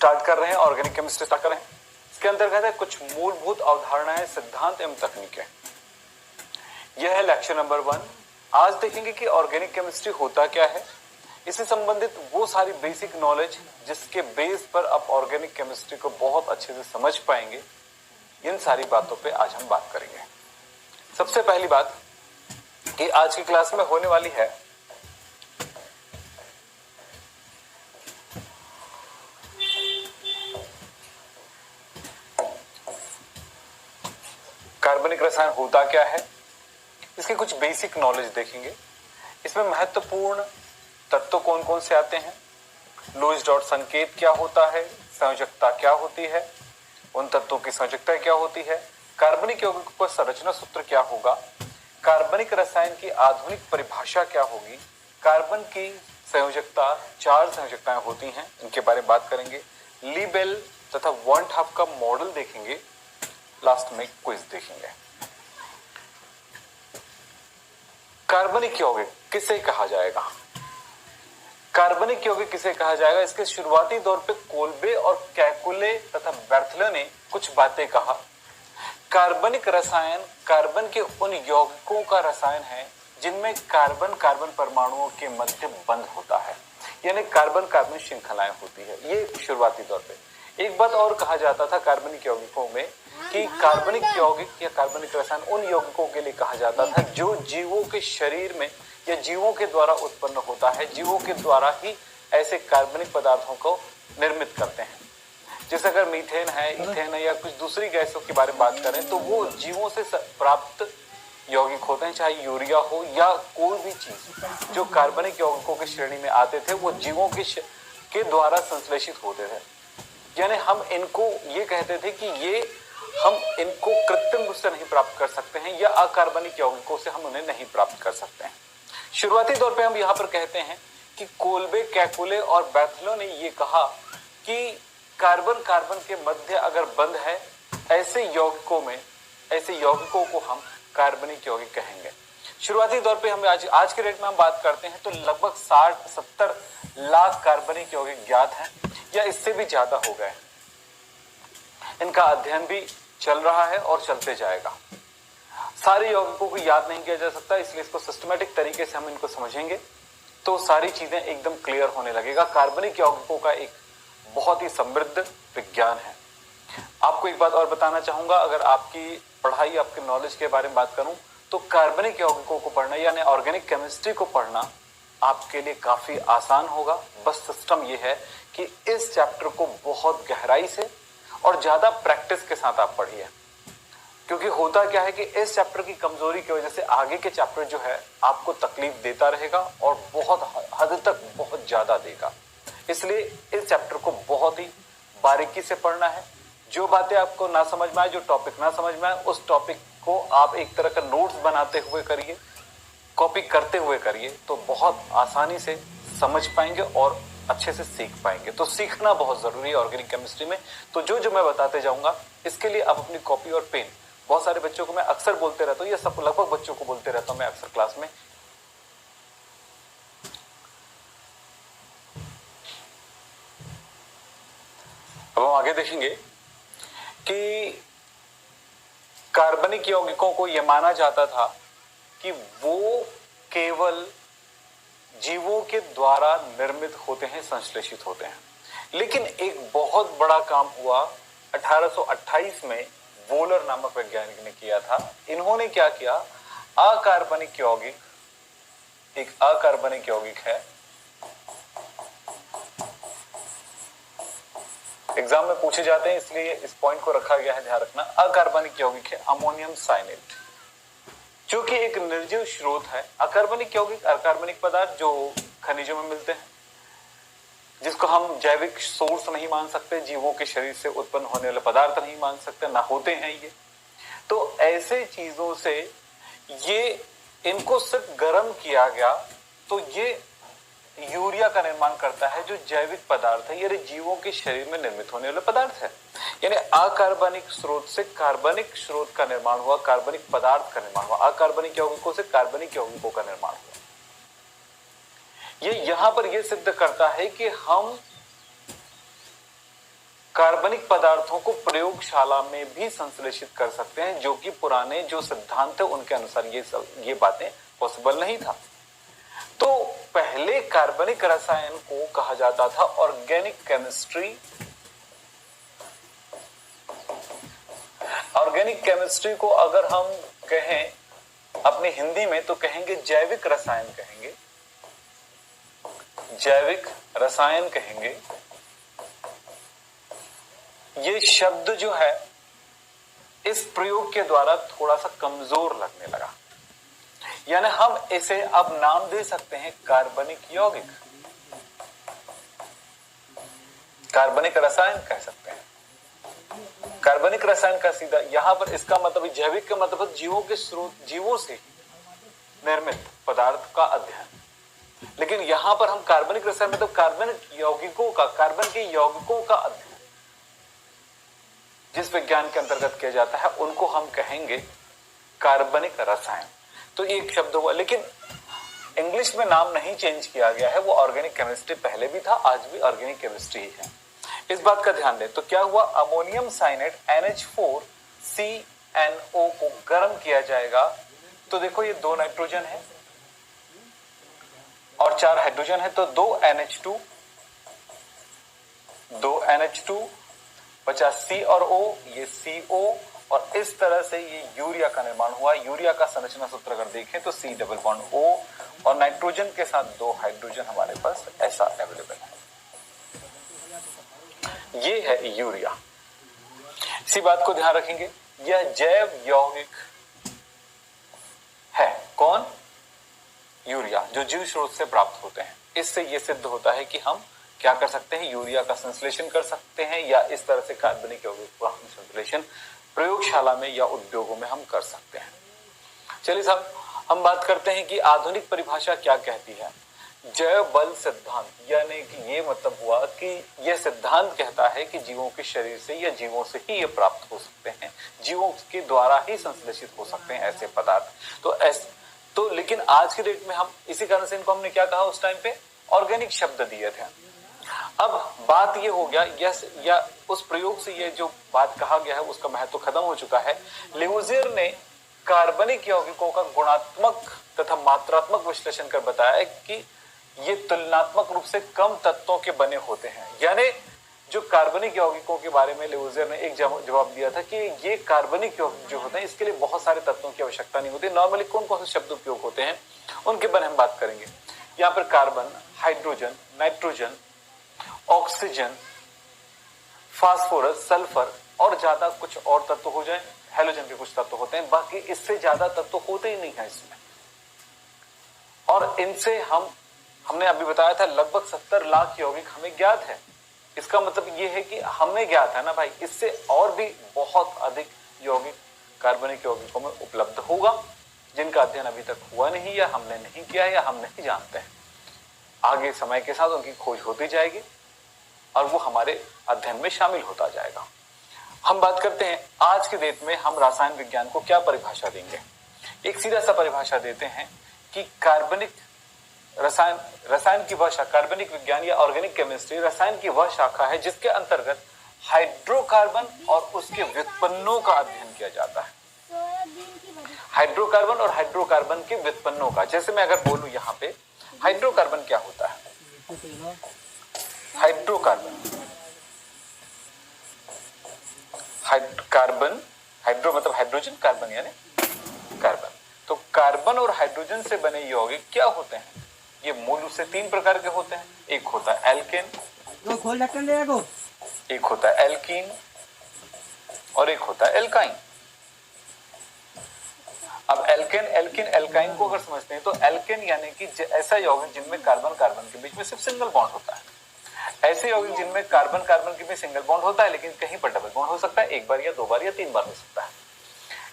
Start कर रहे हैं, ऑर्गेनिक केमिस्ट्री स्टार्ट कर रहे हैं। इसके अंतर्गत है कुछ मूलभूत अवधारणाएं, सिद्धांत एवं तकनीकें। यह है लेक्चर नंबर 1। आज देखेंगे कि ऑर्गेनिक केमिस्ट्री होता क्या है, इससे संबंधित वो सारी बेसिक नॉलेज जिसके बेस पर आप ऑर्गेनिक केमिस्ट्री को बहुत अच्छे से समझ पाएंगे। इन सारी बातों पे आज हम बात करेंगे। सबसे पहली बात कि आज की क्लास में होने वाली है कार्बनिक रसायन होता क्या है, इसके कुछ बेसिक नॉलेज देखेंगे। इसमें महत्वपूर्ण तत्व कौन कौन से आते हैं, लुईस डॉट संकेत क्या होता है, संयोजकता क्या होती है, उन तत्वों की संयोजकता क्या होती है, कार्बनिक यौगिकों का संरचना सूत्र क्या होगा, कार्बनिक रसायन की आधुनिक परिभाषा क्या होगी, कार्बन की संयोजकता 4 संयोजकताएं होती हैं, इनके बारे में बात करेंगे। लीबेल तथा वॉन हाफ का मॉडल देखेंगे। लास्ट में क्विज देखेंगे। कार्बनिक यौगिक किसे कहा जाएगा, कार्बनिक यौगिक किसे कहा जाएगा, इसके शुरुआती दौर पे कोल्बे और कैकुले तथा बेर्थले ने कुछ बातें कहा। कार्बनिक रसायन कार्बन के उन यौगिकों का रसायन है जिनमें कार्बन कार्बन परमाणुओं के मध्य बंध होता है, यानी कार्बन कार्बन श्रृंखलाएं होती है। ये शुरुआती दौर पे। एक बात और कहा जाता था कार्बनिक यौगिकों में कि कार्बनिक यौगिक या कार्बनिक रसायन उन यौगिकों के लिए कहा जाता था जो जीवों के शरीर में या जीवों के द्वारा उत्पन्न होता है, जीवों के द्वारा ही ऐसे कार्बनिक पदार्थों को निर्मित करते हैं। जैसे अगर मीथेन है, इथेन है या कुछ दूसरी गैसों के बारे में बात करें तो वो जीवों से प्राप्त यौगिक होते हैं, चाहे यूरिया हो या कोई भी चीज जो कार्बनिक यौगिकों की श्रेणी में आते थे वो जीवों के द्वारा संश्लेषित होते थे। यानी हम इनको ये कहते थे कि ये हम इनको कृत्रिम रूप से नहीं प्राप्त कर सकते हैं या अकार्बनिक यौगिकों से हम उन्हें नहीं प्राप्त कर सकते हैं। शुरुआती दौर पे हम यहां पर कहते हैं कि कोल्बे, कैकुले और बेर्थले ने ये कहा कि कार्बन कार्बन के मध्य अगर बंध है ऐसे यौगिकों को हम कार्बनिक यौगिक कहेंगे। शुरुआती दौर पे हम आज के डेट में हम बात करते हैं तो लगभग 60-70 लाख कार्बनिक यौगिक ज्ञात हैं या इससे भी ज्यादा हो गए। इनका अध्ययन भी चल रहा है और चलते जाएगा। सारे यौगिकों को याद नहीं किया जा सकता, इसलिए इसको सिस्टमैटिक तरीके से हम इनको समझेंगे तो सारी चीजें एकदम क्लियर होने लगेगा। कार्बनिक यौगिकों का एक बहुत ही समृद्ध विज्ञान है। आपको एक बात और बताना चाहूंगा, अगर आपकी पढ़ाई, आपके नॉलेज के बारे में बात करूं तो कार्बनिक यौगिकों को पढ़ना यानी ऑर्गेनिक केमिस्ट्री को पढ़ना आपके लिए काफी आसान होगा। बस सिस्टम यह है कि इस चैप्टर को बहुत गहराई से और ज्यादा प्रैक्टिस के साथ आप पढ़िए, क्योंकि होता क्या है कि इस चैप्टर की कमजोरी की वजह से आगे के चैप्टर जो है आपको तकलीफ देता रहेगा और बहुत हद तक बहुत ज्यादा देगा। इसलिए इस चैप्टर को बहुत ही बारीकी से पढ़ना है। जो बातें आपको ना समझ में आए, जो टॉपिक ना समझ में आए, उस टॉपिक को आप एक तरह का नोट्स बनाते हुए करिए, कॉपी करते हुए करिए, तो बहुत आसानी से समझ पाएंगे और अच्छे से सीख पाएंगे। तो सीखना बहुत जरूरी है ऑर्गेनिक केमिस्ट्री में। तो जो जो मैं बताते जाऊंगा इसके लिए आप अपनी कॉपी और पेन, बहुत सारे बच्चों को मैं अक्सर बोलते रहता हूँ, ये सब लगभग बच्चों को बोलते रहता हूँ मैं अक्सर क्लास में। अब हम आगे देखेंगे कि कार्बनिक यौगिकों को यह माना जाता था कि वो केवल जीवों के द्वारा निर्मित होते हैं, संश्लेषित होते हैं। लेकिन एक बहुत बड़ा काम हुआ 1828 में वोलर नामक वैज्ञानिक ने किया था। इन्होंने क्या किया, अकार्बनिक यौगिक, एक अकार्बनिक यौगिक है, एग्जाम में पूछे जाते हैं इसलिए इस पॉइंट को रखा गया है, ध्यान रखना। अकार्बनिक यौगिक है अमोनियम साइनेट, जो कि एक निर्जीव स्रोत है। अकार्बनिक यौगिक अकार्बनिक पदार्थ जो खनिजों में मिलते हैं, जिसको हम जैविक सोर्स नहीं मान सकते, जीवों के शरीर से उत्पन्न होने वाले पदार्थ नहीं मान सकते, ना होते हैं ये। तो ऐसे चीजों से ये इनको सिर्फ गर्म किया गया तो ये यूरिया का निर्माण करता है, जो जैविक पदार्थ है, ये जीवों के शरीर में निर्मित होने वाले पदार्थ है। यानी अकार्बनिक स्रोत से कार्बनिक स्रोत का निर्माण हुआ, कार्बनिक पदार्थ का निर्माण हुआ, अकार्बनिक यौगिकों से कार्बनिक यौगिकों का निर्माण हुआ। ये यहां पर यह सिद्ध करता है कि हम कार्बनिक पदार्थों को प्रयोगशाला में भी संश्लेषित कर सकते हैं, जो कि पुराने जो सिद्धांत थे उनके अनुसार ये बातें पॉसिबल नहीं था। तो पहले कार्बनिक रसायन को कहा जाता था ऑर्गेनिक केमिस्ट्री। ऑर्गेनिक केमिस्ट्री को अगर हम कहें अपनी हिंदी में तो कहेंगे जैविक रसायन कहेंगे, जैविक रसायन कहेंगे। ये शब्द जो है इस प्रयोग के द्वारा थोड़ा सा कमजोर लगने लगा, यानी हम इसे अब नाम दे सकते हैं कार्बनिक यौगिक, कार्बनिक रसायन कह सकते हैं। कार्बनिक रसायन का सीधा यहां पर इसका मतलब जैविक का मतलब जीवों के स्रोत, जीवों से निर्मित पदार्थ का अध्ययन, लेकिन यहां पर हम कार्बनिक रसायन मतलब कार्बनिक यौगिकों का, कार्बन के यौगिकों का अध्ययन जिस विज्ञान के अंतर्गत किया जाता है उनको हम कहेंगे कार्बनिक रसायन। तो एक शब्द हुआ, लेकिन इंग्लिश में नाम नहीं चेंज किया गया है, वो ऑर्गेनिक केमिस्ट्री पहले भी था, आज भी ऑर्गेनिक केमिस्ट्री ही है। इस बात का ध्यान दें। तो क्या हुआ, अमोनियम साइनेट NH4CNO को गर्म किया जाएगा। तो देखो ये 2 नाइट्रोजन है और 4 हाइड्रोजन है, तो 2 NH2 50 C और O, ये CO, और इस तरह से ये यूरिया का निर्माण हुआ। यूरिया का संरचना सूत्र अगर देखें तो C डबल बॉन्ड O और नाइट्रोजन के साथ 2 हाइड्रोजन हमारे पास ऐसा अवेलेबल है। ये है यूरिया। इसी बात को ध्यान रखेंगे, यह जैव यौगिक है। कौन? यूरिया, जो जीव स्रोत से प्राप्त होते हैं। इससे यह सिद्ध होता है कि हम क्या कर सकते हैं, यूरिया का संश्लेषण कर सकते हैं, या इस तरह से कार्बनिक यौगिक का संश्लेषण प्रयोगशाला में या उद्योगों में हम कर सकते हैं। चलिए साहब, हम बात करते हैं कि आधुनिक परिभाषा क्या कहती है। जैव बल सिद्धांत, यानी कि ये मतलब हुआ कि यह सिद्धांत कहता है कि जीवों के शरीर से या जीवों से ही ये प्राप्त हो सकते हैं, जीवों के द्वारा ही संश्लेषित हो सकते हैं ऐसे पदार्थ। तो लेकिन आज के डेट में हम इसी कारण से इनको हमने क्या कहा उस टाइम पे, ऑर्गेनिक शब्द दिए थे। अब बात ये हो गया, या उस प्रयोग से ये जो बात कहा गया है उसका महत्व खत्म हो चुका है। लेवुजियर ने कार्बनिक यौगिकों का गुणात्मक तथा मात्रात्मक विश्लेषण कर बताया कि ये तुलनात्मक रूप से कम तत्वों के बने होते हैं। यानी जो कार्बनिक यौगिकों के बारे में लेवुजियर ने एक जवाब दिया था कि ये कार्बनिक यौगिक जो होते हैं इसके लिए बहुत सारे तत्वों की आवश्यकता नहीं होती। नॉर्मली कौन कौन से शब्द उपयोग होते हैं उनके बारे में हम बात करेंगे। यहाँ पर carbon, hydrogen, nitrogen, oxygen, phosphorus, sulphur और ज्यादा कुछ और तत्व हो जाए, हेलोजन के कुछ तत्व होते हैं, बाकी इससे ज्यादा तत्व होते ही नहीं है इसमें। और इनसे हमने अभी बताया था लगभग 70 लाख यौगिक हमें ज्ञात है। इसका मतलब ये है कि हमें ज्ञात है ना भाई, इससे और भी बहुत अधिक यौगिक कार्बनिक यौगिकों में उपलब्ध होगा जिनका अध्ययन अभी तक हुआ नहीं, या हमने नहीं किया है, या हम नहीं जानते हैं। आगे समय के साथ उनकी खोज होती जाएगी और वो हमारे अध्ययन में शामिल होता जाएगा। हम बात करते हैं आज के डेट में हम रसायन विज्ञान को क्या परिभाषा देंगे। एक सीधा सा परिभाषा देते हैं कि कार्बनिक रसायन की वह शाखा, कार्बनिक विज्ञान या ऑर्गेनिक केमिस्ट्री रसायन की वह शाखा है जिसके अंतर्गत हाइड्रोकार्बन और उसके व्युत्पन्नों का अध्ययन किया जाता है। हाइड्रोकार्बन और हाइड्रोकार्बन के व्युत्पन्नों का, जैसे मैं अगर बोलूं यहाँ पे हाइड्रोकार्बन क्या होता है। कार्बन, हाइड्रो मतलब हाइड्रोजन, कार्बन यानी कार्बन। तो कार्बन और हाइड्रोजन से बने यौगिक क्या होते हैं, ये मूल रूप से 3 प्रकार के होते हैं। एक होता है एल्केन, एक होता है एल्कीन और एक होता है एल्काइन। अब एल्केन, एल्कीन, एल्काइन को अगर समझते हैं तो एल्केन यानी कि ऐसा यौगिक जिनमें कार्बन कार्बन के बीच में सिर्फ सिंगल बॉन्ड होता है। ऐसे यौगिक जिनमें कार्बन कार्बन के बीच सिंगल बॉन्ड होता है लेकिन कहीं पर डबल बॉन्ड हो सकता है, एक बार या 2 बार या 3 बार हो सकता है।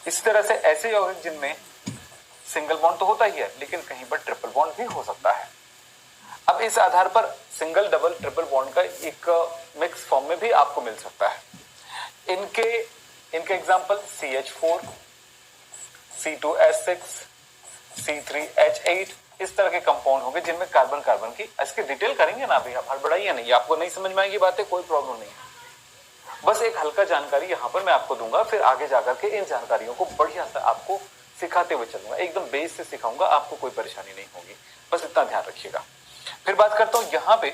इसी तरह से ऐसे यौगिक जिनमें सिंगल बॉन्ड तो होता ही है लेकिन कहीं पर ट्रिपल बॉन्ड भी हो सकता है। अब इस आधार पर सिंगल, डबल, ट्रिपल बॉन्ड का एक मिक्स फॉर्म में भी आपको मिल सकता है। इनके एग्जांपल CH4, C2H6, C3H8 इस तरह के कंपाउंड होंगे जिनमें कार्बन कार्बन की, इसकी डिटेल करेंगे ना अभी, आप हड़बड़ाइए नहीं, आपको नहीं समझ में आएगी बातें, कोई प्रॉब्लम नहीं है। बस एक हल्का जानकारी यहां पर मैं आपको दूंगा, फिर आगे जाकर के इन जानकारियों को बढ़िया से आपको सिखाते हुए चलूंगा, एकदम बेस से सिखाऊंगा, आपको कोई परेशानी नहीं होगी, बस इतना ध्यान रखिएगा। फिर बात करता हूं यहां पे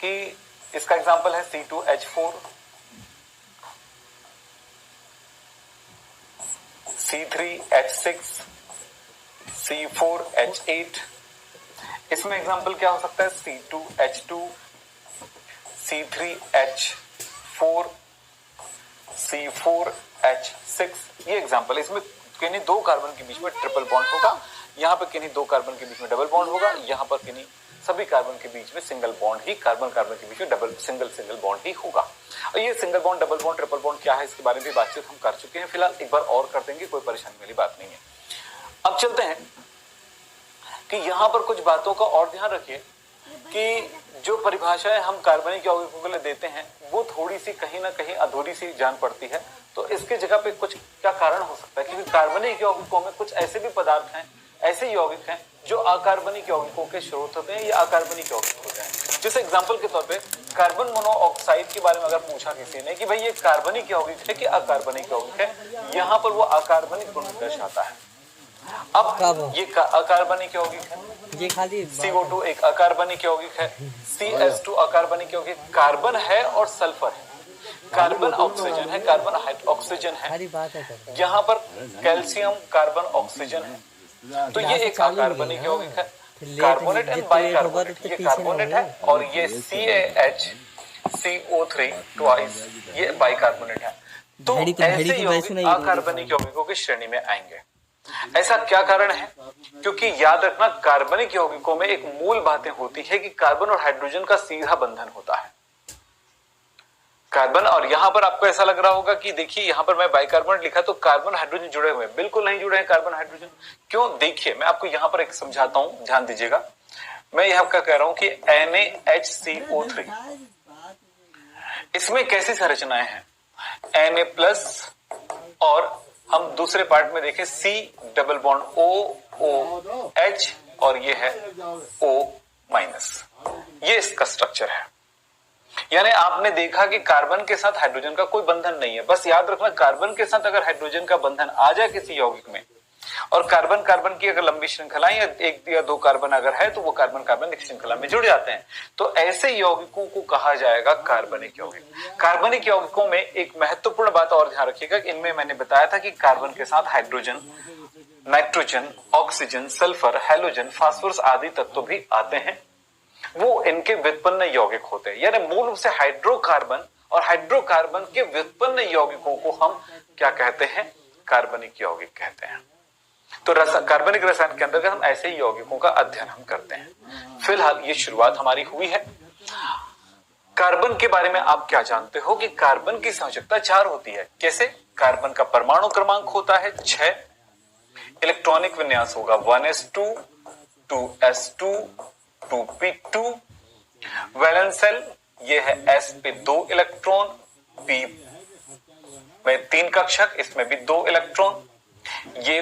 कि इसका एग्जांपल है C2H4, C3H6, C4H8। इसमें एग्जांपल क्या हो सकता है? C2H2, C3H4, C4H6। ये एग्जांपल, इसमें किन्हीं दो कार्बन के बीच में ट्रिपल बॉन्ड होगा, यहां पर किन्हीं दो कार्बन के बीच में डबल बॉन्ड होगा, यहां पर किन्हीं सभी कार्बन के बीच में सिंगल बॉन्ड ही, कार्बन कार्बन के बीच में डबल सिंगल बॉन्ड ही होगा। और ये single bond, double bond, triple bond क्या है, इसके बारे में भी बातचीत हम कर चुके हैं, फिलहाल एक बार और कर देंगे, कोई परेशानी वाली बात नहीं है। अब चलते हैं कि यहां पर कुछ बातों का और ध्यान रखिए कि जो परिभाषाएं हम कार्बनिक यौगिकों के लिए देते हैं वो थोड़ी सी कहीं ना कहीं अधूरी सी जान पड़ती है, तो इसके जगह पे कुछ क्या कारण हो सकता है, क्योंकि कार्बनिक यौगिकों में कुछ ऐसे भी पदार्थ हैं, ऐसे यौगिक हैं जो अकार्बनिक यौगिकों के स्रोत होते हैं या अकार्बनिक यौगिक होते हैं। जैसे एग्जांपल के तौर पे कार्बन मोनोऑक्साइड के बारे में अगर पूछा किसी ने कि भाई ये कार्बनिक यौगिक है कि अकार्बनिक यौगिक है, यहाँ पर वो अकार्बनिक गुण दर्शाता है। अब ये अकार्बनिक यौगिक है, ये खाली CO2 एक अकार्बनिक यौगिक है, CH2 अकार्बनिक यौगिक, कार्बन है और सल्फर है, कार्बन ऑक्सीजन है, कार्बन ऑक्सीजन है, यहाँ पर कैल्शियम कार्बन ऑक्सीजन है, तो ये एक अकार्बनिक यौगिक है। कार्बोनेट एंड बाइकार्बोनेट, ये कार्बोनेट है और ये CaHCO3 ट्वाइस, ये बाइकार्बोनेट है। तो ऐसे यौगिक अकार्बनिक यौगिकों की श्रेणी में आएंगे। ऐसा क्या कारण है? क्योंकि याद रखना कार्बनिक यौगिकों में एक मूल बातें होती है कि कार्बन और हाइड्रोजन का सीधा बंधन होता है। कार्बन, और यहां पर आपको ऐसा लग रहा होगा कि देखिए यहां पर मैं बाइकार्बोनेट लिखा तो कार्बन हाइड्रोजन जुड़े हुए हैं, बिल्कुल नहीं जुड़े हैं कार्बन हाइड्रोजन। क्यों? देखिए मैं आपको यहां पर एक समझाता हूं, ध्यान दीजिएगा। मैं यहां का कह रहा हूं कि NaHCO3, इसमें कैसी संरचनाएं हैं? Na+ और हम दूसरे पार्ट में देखें C डबल बॉन्ड OOH और ये है O-, ये इसका स्ट्रक्चर है। यानी आपने देखा कि कार्बन के साथ हाइड्रोजन का कोई बंधन नहीं है। बस याद रखना कार्बन के साथ अगर हाइड्रोजन का बंधन आ जाए किसी यौगिक में, और कार्बन कार्बन की अगर लंबी श्रृंखला या एक या दो कार्बन अगर है तो वो कार्बन कार्बन एक श्रृंखला में जुड़ जाते हैं, तो ऐसे यौगिकों को कहा जाएगा कार्बनिक यौगिक। कार्बनिक यौगिकों में एक महत्वपूर्ण बात और ध्यान रखिएगा, इनमें मैंने बताया था कि कार्बन के साथ hydrogen, nitrogen, oxygen, sulphur, halogen, phosphorus आदि तत्व भी आते हैं, वो इनके व्युत्पन्न यौगिक होते हैं। यानी मूल रूप से हाइड्रोकार्बन और हाइड्रोकार्बन के व्युत्पन्न यौगिकों को हम क्या कहते हैं? कार्बनिक यौगिक कहते हैं। तो कार्बनिक रसायन के अंतर्गत हम ऐसे ही यौगिकों का अध्ययन हम करते हैं। फिलहाल ये शुरुआत हमारी हुई है। कार्बन के बारे में आप क्या जानते हो कि कार्बन की संयोजकता 4 होती है। कैसे? कार्बन का परमाणु क्रमांक होता है 6, इलेक्ट्रॉनिक विन्यास होगा 1s2, 2s2, 2p2, valence shell ये है s पे 2 इलेक्ट्रॉन, p में 3 कक्षक, इसमें भी 2 इलेक्ट्रॉन। ये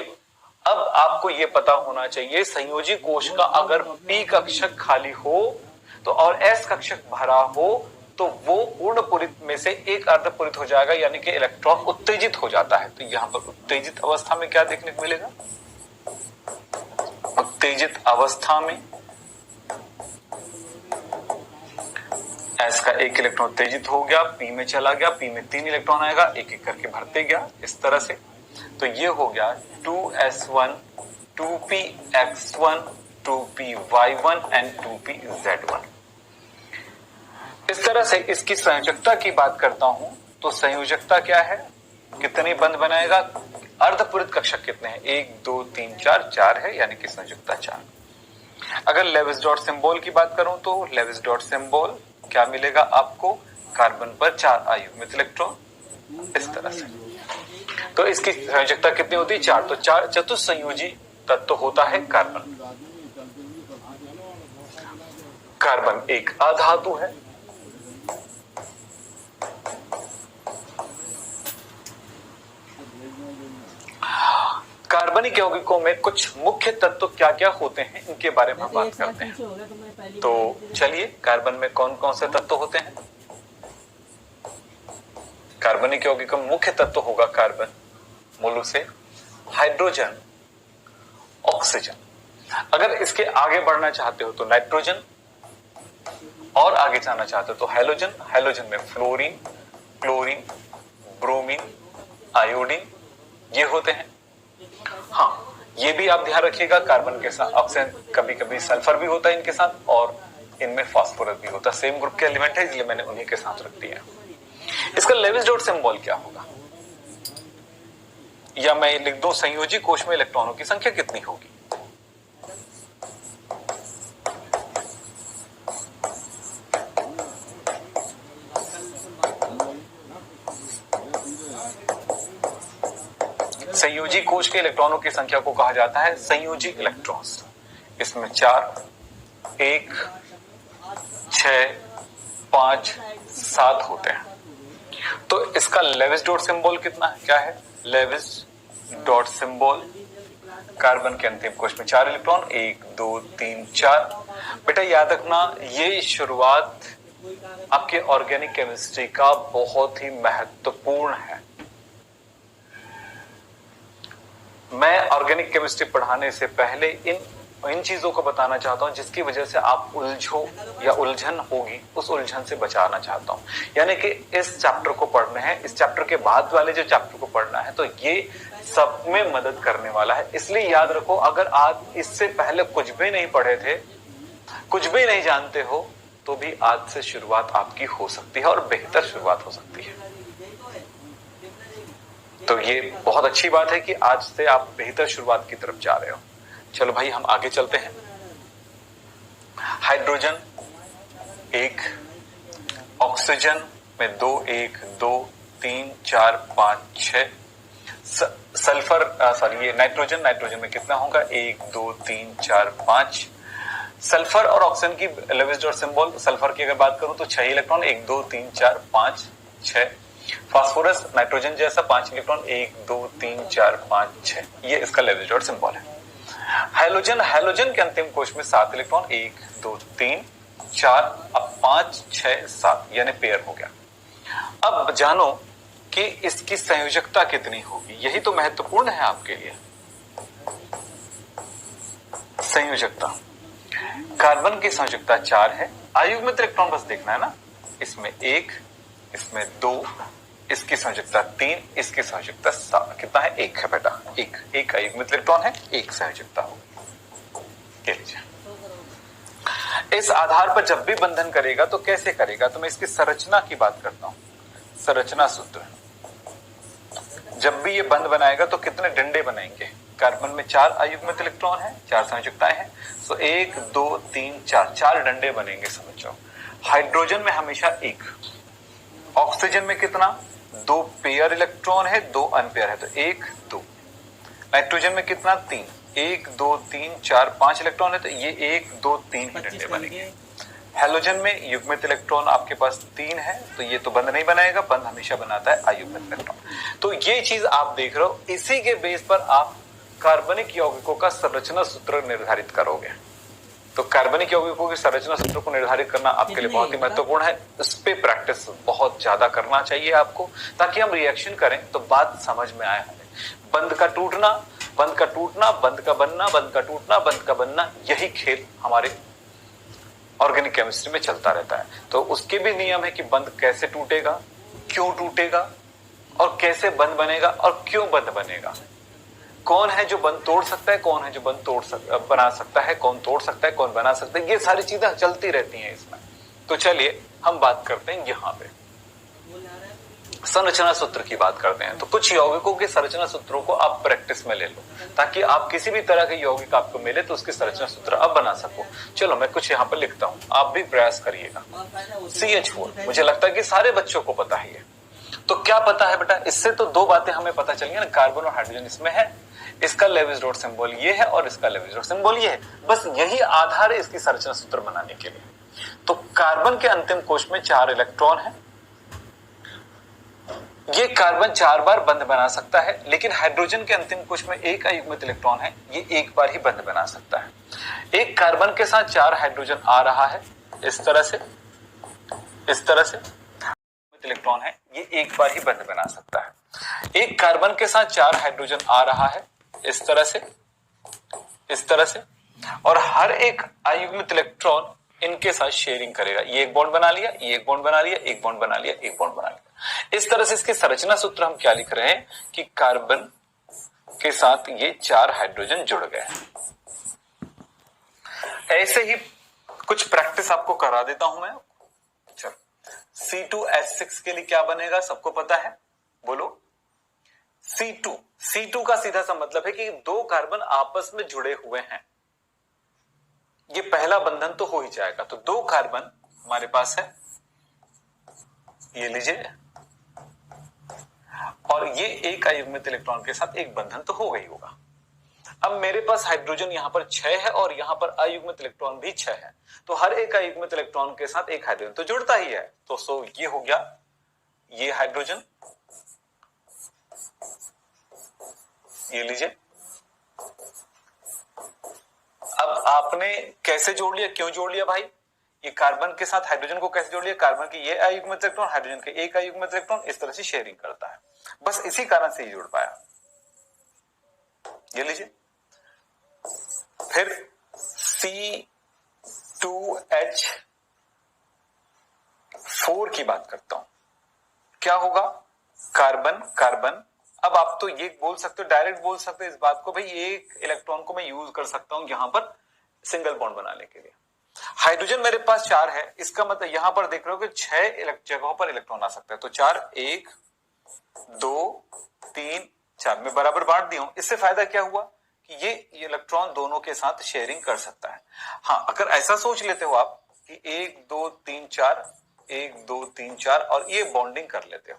अब आपको ये पता होना चाहिए संयोजी कोश का अगर p कक्षक खाली हो तो और s कक्षक भरा हो तो वो पूर्ण पूरित में से एक अर्धपूरित हो जाएगा, यानी कि इलेक्ट्रॉन उत्तेजित हो जाता है। तो यहां पर उत्तेजित अवस्था में क्या देखने को मिलेगा? उत्तेजित अवस्था में S का 1 इलेक्ट्रॉन उत्तेजित हो गया, P में चला गया, P में 3 इलेक्ट्रॉन आएगा, एक एक करके भरते गया इस तरह से। तो ये हो गया 2s1, 2px1, 2py1 and 2pz1। इस तरह से इसकी संयोजकता की बात करता हूं तो संयोजकता क्या है? कितने बंध बनाएगा? अर्धपूरित कक्षक कितने हैं? 1 2 3 4, 4 है, यानी कि संयोजकता 4। अगर लेविस डॉट सिंबल की बात करूं तो लेविस डॉट सिंबल क्या मिलेगा आपको? कार्बन पर 4 अयुग्मित इलेक्ट्रॉन, इस तरह से। तो इसकी संयोजकता कितनी होती है? 4। तो 4 चतुस्संयोजी तत्व होता है कार्बन। कार्बन एक अधातु है। कार्बनिक यौगिकों में कुछ मुख्य तत्व क्या क्या होते हैं इनके बारे में हम बात करते हैं। तो चलिए कार्बन में कौन कौन से तत्व होते हैं? कार्बनिक यौगिक का मुख्य तत्व होगा कार्बन, मूल रूप से हाइड्रोजन, ऑक्सीजन। अगर इसके आगे बढ़ना चाहते हो तो नाइट्रोजन, और आगे जाना चाहते हो तो हैलोजन। हैलोजन में फ्लोरीन, क्लोरीन, ब्रोमीन, आयोडीन ये होते हैं। हाँ, ये भी आप ध्यान रखिएगा, कार्बन के साथ ऑक्सीजन, कभी कभी सल्फर भी होता है इनके साथ, और इनमें फास्फोरस भी होता है। सेम ग्रुप के एलिमेंट है, इसलिए मैंने उन्हीं के साथ रख दिया। इसका लेविस डॉट सिंबल क्या होगा, या मैं लिख दूं संयोजी कोश में इलेक्ट्रॉनों की संख्या कितनी होगी। संयोजी कोश के इलेक्ट्रॉनों की संख्या को कहा जाता है संयोजी इलेक्ट्रॉन्स। इसमें 4, 1, 6, 5, 7 होते हैं। तो इसका लेविस डॉट सिंबल कितना है, क्या है, लेविस डॉट सिंबल। कार्बन के अंतिम कोश में 4 इलेक्ट्रॉन, 1, 2, 3, 4। बेटा याद रखना, ये शुरुआत आपके ऑर्गेनिक केमिस्ट्री का बहुत ही महत्वपूर्ण है। मैं ऑर्गेनिक केमिस्ट्री पढ़ाने से पहले इन चीजों को बताना चाहता हूं जिसकी वजह से आप उलझो या उलझन होगी, उस उलझन से बचाना चाहता हूं। यानी कि इस चैप्टर को पढ़ने हैं, इस चैप्टर के बाद वाले जो चैप्टर को पढ़ना है, तो ये सब में मदद करने वाला है। इसलिए याद रखो, अगर आप इससे पहले कुछ भी नहीं पढ़े थे, कुछ भी नहीं जानते हो, तो भी आज से शुरुआत आपकी हो सकती है, और बेहतर शुरुआत हो सकती है। तो ये बहुत अच्छी बात है कि आज से आप बेहतर शुरुआत की तरफ जा रहे हो। चलो भाई, हम आगे चलते हैं। हाइड्रोजन 1, ऑक्सीजन में 2, 1, 2, 3, 4, 5, 6। सल्फर सॉरी, ये नाइट्रोजन, नाइट्रोजन में कितना होगा, 1, 2, 3, 4, 5। सल्फर और ऑक्सीजन की लेविस डॉट सिंबल, सल्फर की अगर बात करूं तो 6 इलेक्ट्रॉन, 1, 2, 3, 4, 5, 6। फास्फोरस नाइट्रोजन जैसा 5 इलेक्ट्रॉन, 1, 2, 3, 4, 5, 6। ये इसका लेविस डॉट सिंबल है। हैलोजन, हैलोजन के अंतिम कोश में 7 इलेक्ट्रॉन, 1, 2, 3, 4, अब 5, 6, 7, यानी पेयर हो गया। अब जानो कि इसकी संयोजकता कितनी होगी, यही तो महत्वपूर्ण है आपके लिए। संयोजकता, कार्बन की संयोजकता 4 है। अयुग्मित इलेक्ट्रॉन बस देखना है ना, इसमें 1, इसमें 2, इसकी संयोजकता 3, इसकी संयोजकता 7, कितना है, 1 है बेटा। एक अयुग्मित इलेक्ट्रॉन है, 1 संयोजकता होगी। इस आधार पर जब भी बंधन करेगा तो कैसे करेगा, तो मैं इसकी संरचना की बात करता हूं। संरचना सूत्र, जब भी ये बंध बनाएगा तो कितने डंडे बनाएंगे। कार्बन में 4 अयुग्मित इलेक्ट्रॉन है, 4 संयोजकताएं हैं, तो 1, 2, 3, 4 डंडे बनेंगे, समझो। हाइड्रोजन में हमेशा 1, ऑक्सीजन में कितना, 2 पेयर इलेक्ट्रॉन है, 2 अनपेयर है, तो 1, 2। नाइट्रोजन में कितना, 3, 1, 2, 3, 4, 5 इलेक्ट्रॉन है, तो ये 1, 2, 3 ही डंडे बनेंगे। हैलोजन में युग्मित इलेक्ट्रॉन आपके पास 3 है, तो ये तो बंध नहीं बनाएगा, बंध हमेशा बनाता है अयुग्मित इलेक्ट्रॉन। तो ये चीज आप देख रहे हो, इसी के बेस पर आप कार्बनिक यौगिकों का संरचना सूत्र निर्धारित करोगे। तो कार्बनिक यौगिकों की संरचना सूत्र को निर्धारित करना आपके लिए बहुत ही महत्वपूर्ण है। इस पे प्रैक्टिस बहुत ज्यादा करना चाहिए आपको, ताकि हम रिएक्शन करें तो बात समझ में आए हमें। बंध का टूटना, बंध का टूटना, बंध का बनना, बंध का टूटना, बंध का बनना, यही खेल हमारे ऑर्गेनिक केमिस्ट्री में चलता रहता है। तो उसके भी नियम है कि बंध कैसे टूटेगा, क्यों टूटेगा, और कैसे बंध बनेगा, और क्यों बंध बनेगा। कौन है जो बंध तोड़ सकता है, कौन है जो बंध बना सकता है, कौन तोड़ सकता है, कौन बना सकता है, ये सारी चीजें चलती रहती हैं इसमें। तो चलिए हम बात करते हैं यहां पे संरचना सूत्र की बात करते हैं। तो कुछ यौगिकों के संरचना सूत्रों को आप प्रैक्टिस में ले लो, ताकि आप किसी भी तरह के यौगिक आपको मिले तो उसके संरचना सूत्र आप बना सको। चलो मैं कुछ यहाँ पर लिखता हूं, आप भी प्रयास करिएगा। CH4 मुझे लगता है कि सारे बच्चों को पता ही है। तो क्या पता है बेटा, इससे तो 2 बातें हमें पता चली ना, कार्बन और हाइड्रोजन इसमें है, इसका लेविस डॉट सिंबल ये है और इसका लेविस डॉट सिंबल ये है। बस यही आधार है इसकी संरचना सूत्र बनाने के लिए। तो कार्बन के अंतिम कोश में 4 इलेक्ट्रॉन है, ये कार्बन 4 बार बंध बना सकता है, लेकिन हाइड्रोजन के अंतिम कोश में 1 अयुग्मित इलेक्ट्रॉन है, ये 1 बार ही बंध बना सकता है। एक कार्बन के साथ 4 हाइड्रोजन आ रहा है, इस तरह से, इस तरह से अयुग्मित इलेक्ट्रॉन है ये एक बार ही बंध बना सकता है। एक कार्बन के साथ 4 हाइड्रोजन आ रहा है इस तरह से, और हर एक अयुग्मित इलेक्ट्रॉन इनके साथ शेयरिंग करेगा। ये एक बॉन्ड बना लिया, ये एक बॉन्ड बना लिया, एक बॉन्ड बना लिया, एक बॉन्ड बना लिया। इस तरह से इसके संरचना सूत्र हम क्या लिख रहे हैं कि कार्बन के साथ ये 4 हाइड्रोजन जुड़ गए। ऐसे ही कुछ प्रैक्टिस आपको करा देता हूं मैं। चलो, C2H6 के लिए क्या बनेगा सबको पता है, बोलो। C2 का सीधा सा मतलब है कि 2 कार्बन आपस में जुड़े हुए हैं, ये पहला बंधन तो हो ही जाएगा। तो 2 कार्बन हमारे पास है, ये लीजिए, और ये एक अयुग्मित इलेक्ट्रॉन के साथ एक बंधन तो हो गई होगा। अब मेरे पास हाइड्रोजन यहां पर 6 है और यहां पर अयुग्मित इलेक्ट्रॉन भी 6 है, तो हर एक अयुग्मित इलेक्ट्रॉन के साथ एक हाइड्रोजन तो जुड़ता ही है। तो ये हो गया ये हाइड्रोजन, ये लीजिए। अब आपने कैसे जोड़ लिया, क्यों जोड़ लिया भाई? ये कार्बन के साथ हाइड्रोजन को कैसे जोड़ लिया? कार्बन की ये अयुग्मित इलेक्ट्रॉन हाइड्रोजन के एक अयुग्मित इलेक्ट्रॉन इस तरह से शेयरिंग करता है, बस इसी कारण से ही जुड़ पाया। ये लीजिए, फिर C2H4 की बात करता हूं। क्या होगा? Carbon carbon. अब आप तो ये बोल सकते हो, डायरेक्ट बोल सकते हो इस बात को, भाई एक इलेक्ट्रॉन को मैं यूज कर सकता हूं यहां पर सिंगल बॉन्ड बनाने के लिए। हाइड्रोजन मेरे पास 4 है, इसका मतलब यहां पर देख रहे हो कि 6 जगहों पर इलेक्ट्रॉन आ सकते हैं। तो 4, 1 2 3 4 में बराबर बांट दिया हूं। इससे फायदा क्या हुआ कि ये इलेक्ट्रॉन दोनों के साथ शेयरिंग कर सकता है। हाँ, अगर ऐसा सोच लेते हो आप कि 1 2 3 4 1 2 3 4 और ये बॉन्डिंग कर लेते हो,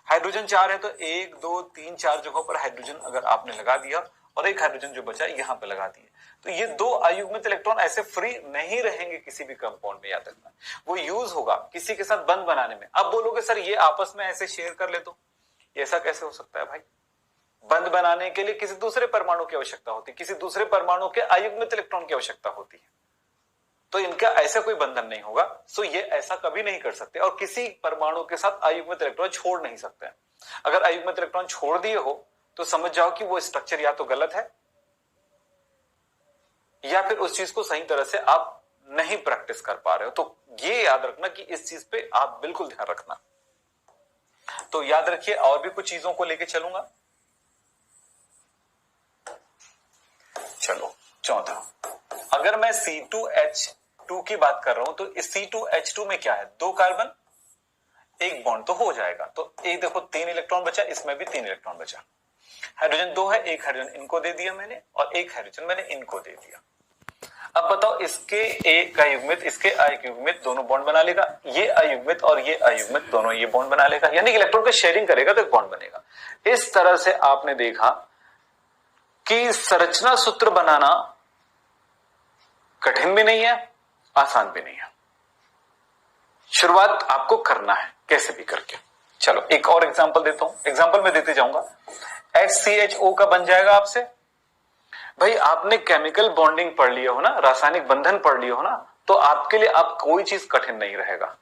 हाइड्रोजन 4 है तो 1 2 3 4 जगहों पर हाइड्रोजन अगर आपने लगा दिया और एक हाइड्रोजन जो बचा यहां पे लगा दिए, तो ये 2 अयुग्मित इलेक्ट्रॉन ऐसे फ्री नहीं रहेंगे किसी भी कंपाउंड में, याद रखना। वो यूज होगा किसी के साथ बंध बनाने में। अब बोलोगे सर ये आपस में ऐसे शेयर कर ले, तो ऐसा कैसे हो सकता है भाई? बंध बनाने के लिए किसी दूसरे परमाणु की आवश्यकता होती है, किसी दूसरे परमाणु के अयुग्मित इलेक्ट्रॉन की आवश्यकता होती है, तो इनका ऐसा कोई बंधन नहीं होगा। सो ये ऐसा कभी नहीं कर सकते और किसी परमाणु के साथ अयुग्मित इलेक्ट्रॉन छोड़ नहीं सकते। अगर अयुग्मित इलेक्ट्रॉन छोड़ दिए हो तो समझ जाओ कि वो स्ट्रक्चर या तो गलत है या फिर उस चीज को सही तरह से आप नहीं प्रैक्टिस कर पा रहे हो। तो ये याद रखना कि इस चीज पे आप बिल्कुल ध्यान रखना। तो याद रखिए, और भी कुछ चीजों को लेके चलूंगा। चलो, चौथा, अगर मैं C2H2 की बात कर रहा हूं तो इस C2H2 में क्या है? 2 कार्बन, एक बॉन्ड तो हो जाएगा। तो एक देखो 3 इलेक्ट्रॉन बचा, इसमें भी 3 इलेक्ट्रॉन बचा। हाइड्रोजन 2 है, एक हाइड्रोजन इनको दे दिया मैंने और एक हाइड्रोजन मैंने इनको दे दिया। अब बताओ, इसके एक अयुग्मित इसके अयुग्मित दोनों बॉन्ड बना लेगा, ये अयुग्मित और ये अयुग्मित दोनों ये बॉन्ड बना लेगा, यानी कि इलेक्ट्रॉन का शेयरिंग करेगा तो एक बॉन्ड बनेगा। इस तरह से आपने देखा कि संरचना सूत्र बनाना कठिन भी नहीं है, आसान भी नहीं है। शुरुआत आपको करना है कैसे भी करके। चलो एक और एग्जांपल देता हूं, एग्जांपल में देते जाऊंगा। HCHO का बन जाएगा आपसे। भाई आपने केमिकल बॉन्डिंग पढ़ लिया हो ना, रासायनिक बंधन पढ़ लिया हो ना, तो आपके लिए अब कोई चीज कठिन नहीं रहेगा।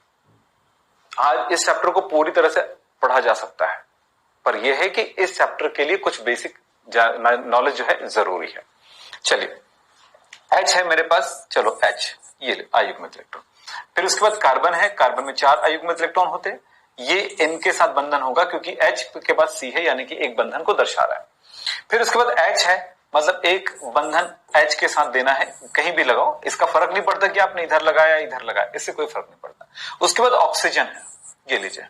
आज इस चैप्टर को पूरी तरह से पढ़ा जा सकता है, पर यह है कि इस चैप्टर के लिए कुछ बेसिक नॉलेज जो है जरूरी है। चलिए, H है मेरे पास, चलो H ये अयुग्मित इलेक्ट्रॉन। फिर उसके बाद कार्बन है, कार्बन में 4 अयुग्मित इलेक्ट्रॉन होते हैं, ये इनके साथ बंधन होगा क्योंकि H के बाद C है, यानी कि एक बंधन को दर्शा रहा है। फिर उसके बाद H है, मतलब एक बंधन H के साथ देना है, कहीं भी लगाओ, इसका फर्क नहीं पड़ता कि आपने इधर लगाया इधर लगाया, इससे कोई फर्क नहीं पड़ता। उसके बाद ऑक्सीजन है, ये लीजिए,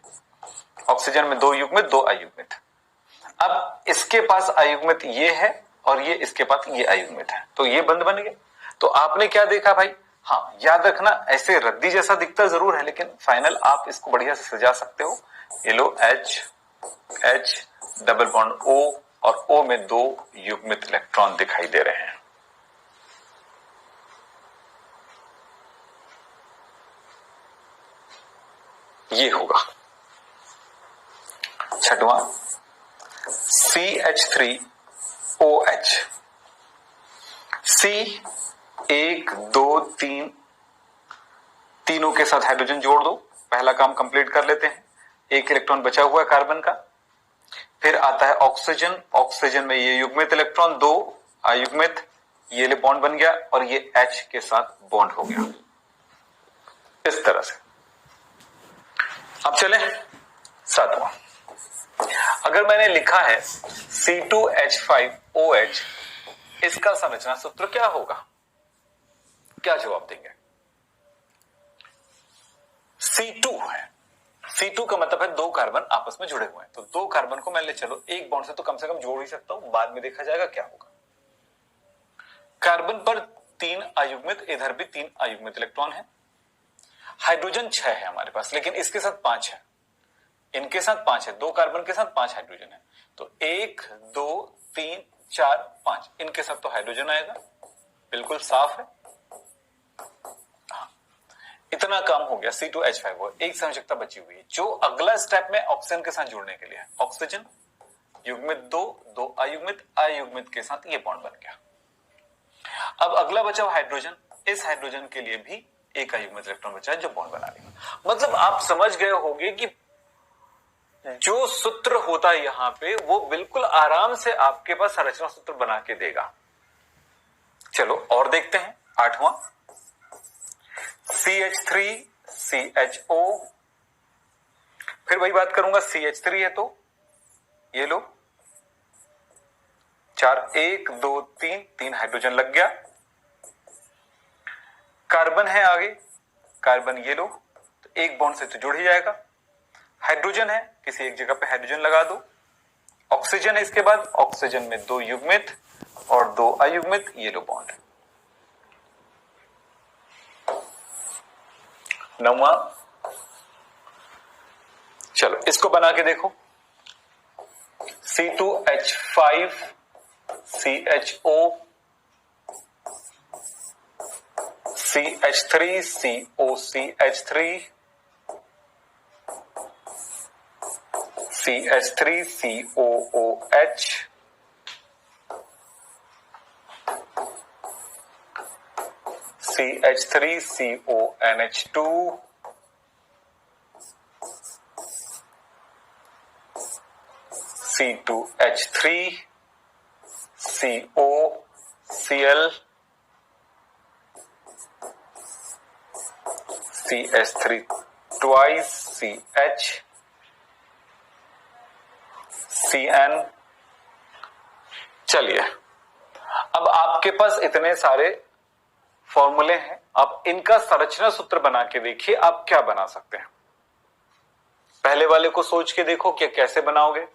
ऑक्सीजन में 2 युग्मित 2 अयुग्मित। अब इसके पास अयुग्मित ये है और ये इसके पास ये अयुग्मित है, तो ये बंध बन गया। तो आपने क्या देखा भाई? हाँ, याद रखना, ऐसे रद्दी जैसा दिखता जरूर है, लेकिन फाइनल आप इसको बढ़िया से सजा सकते हो। ये लो H H double bond O और O में 2 युग्मित इलेक्ट्रॉन दिखाई दे रहे हैं। ये होगा छठवां CH3OH। C 1 2 3 तीनों के साथ हाइड्रोजन जोड़ दो, पहला काम कंप्लीट कर लेते हैं। एक इलेक्ट्रॉन बचा हुआ है कार्बन का। फिर आता है ऑक्सीजन, ऑक्सीजन में ये युग्मित इलेक्ट्रॉन, 2 अयुग्मित, ये बॉन्ड बन गया और ये H के साथ बॉन्ड हो गया इस तरह से। अब चले 7वां। अगर मैंने लिखा है C2H5OH, इसका संरचना सूत्र क्या होगा? क्या जवाब देंगे? C2 है, C2 का मतलब है 2 कार्बन आपस में जुड़े हुए हैं, तो 2 कार्बन को मैं ले चलो एक बॉन्ड से तो कम जोड़ ही सकता हूं, बाद में देखा जाएगा क्या होगा। कार्बन पर 3 अयुग्मित, इधर भी 3 अयुग्मित इलेक्ट्रॉन है। हाइड्रोजन 6 है हमारे पास, लेकिन इसके साथ 5 है, इनके साथ 5 है, 2 कार्बन के साथ 5 हाइड्रोजन है, तो 1 2 3 4 5, इनके साथ तो हाइड्रोजन आएगा, बिल्कुल साफ है। हाँ, इतना काम हो गया। C2H5, एक संयोजकता बची हुई है, जो अगला स्टेप में ऑक्सीजन के साथ जुड़ने के लिए है। ऑक्सीजन युग्मित 2 अयुग्मित, अयुग्मित के साथ ये बॉन्ड बन गया। अब अगला बचा हाइड्रोजन, इस हाइड्रोजन के लिए भी एक अयुग्मित इलेक्ट्रॉन बचा है जो बॉन्ड बना लेगा। मतलब आप समझ गए होंगे कि जो सूत्र होता है यहां पे वो बिल्कुल आराम से आपके पास संरचना सूत्र बना के देगा। चलो और देखते हैं 8वां, CH3CHO। फिर वही बात करूंगा, CH3 है तो ये लो 4 1 2 3 हाइड्रोजन लग गया। कार्बन है आगे, कार्बन ये लो, तो एक बॉन्ड से तो जुड़ ही जाएगा। हाइड्रोजन है, किसी एक जगह पे हाइड्रोजन लगा दो। ऑक्सीजन है इसके बाद, ऑक्सीजन में 2 युग्मित और 2 अयुग्मित, ये लो बॉन्ड। 9वां, चलो इसको बना के देखो, C2H5CHO, CH3COCH3, CH3COOH, CH3CONH2, C2H3, COCl, CH3 twice, CH, CN। चलिए अब आपके पास इतने सारे फॉर्मूले हैं, आप इनका संरचना सूत्र बना के देखिए आप क्या बना सकते हैं। पहले वाले को सोच के देखो कि कैसे बनाओगे।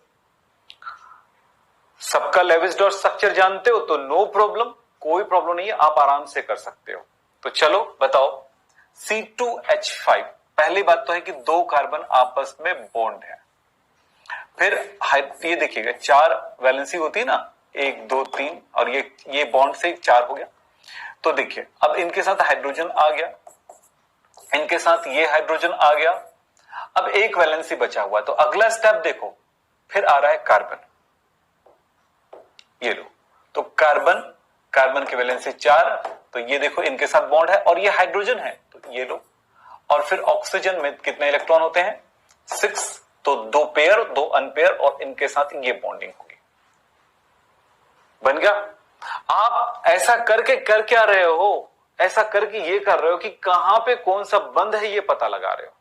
सबका लेविस डॉट स्ट्रक्चर जानते हो तो नो प्रॉब्लम, कोई प्रॉब्लम नहीं है, आप आराम से कर सकते हो। तो चलो बताओ, C2H5, पहली बात तो है कि 2 कार्बन आपस में बॉन्ड है। फिर ये देखिएगा 4 वैलेंसी होती है ना, 1 2 3, और ये बॉन्ड से 4 हो गया। तो देखिए अब इनके साथ हाइड्रोजन आ गया, इनके साथ ये हाइड्रोजन आ गया, अब एक वैलेंसी बचा हुआ, तो अगला स्टेप देखो, फिर आ रहा है कार्बन, ये लो, तो कार्बन की वैलेंसी 4, तो ये देखो इनके साथ बॉन्ड है, और ये हाइड्रोजन है तो ये लो, और फिर ऑक्सीजन में कितने इलेक्ट्रॉन होते हैं? 6, तो 2 पेयर 2 अनपेयर, और इनके साथ ये बॉन्डिंग होगी, बन गया। आप ऐसा करके कर क्या रहे हो? ऐसा करके ये कर रहे हो कि कहां पे कौन सा बंध है ये पता लगा रहे हो,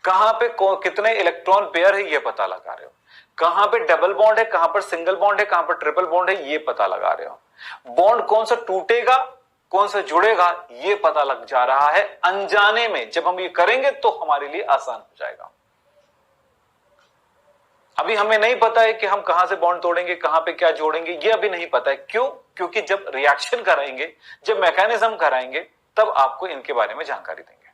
कहां पे कितने इलेक्ट्रॉन पेयर है ये पता लगा रहे हो, कहां पे डबल बॉन्ड है, कहां पर सिंगल बॉन्ड है, कहां पर ट्रिपल बॉन्ड है ये पता लगा रहे हो। बॉन्ड कौन सा टूटेगा कौन सा जुड़ेगा ये पता लग जा रहा है अनजाने में। जब हम ये करेंगे तो हमारे लिए आसान हो जाएगा। अभी हमें नहीं पता है कि हम कहां से बॉन्ड तोड़ेंगे, कहां पे क्या जोड़ेंगे, ये अभी नहीं पता है। क्यों? क्योंकि जब रिएक्शन कराएंगे, जब मैकेनिज्म कराएंगे, तब आपको इनके बारे में जानकारी देंगे,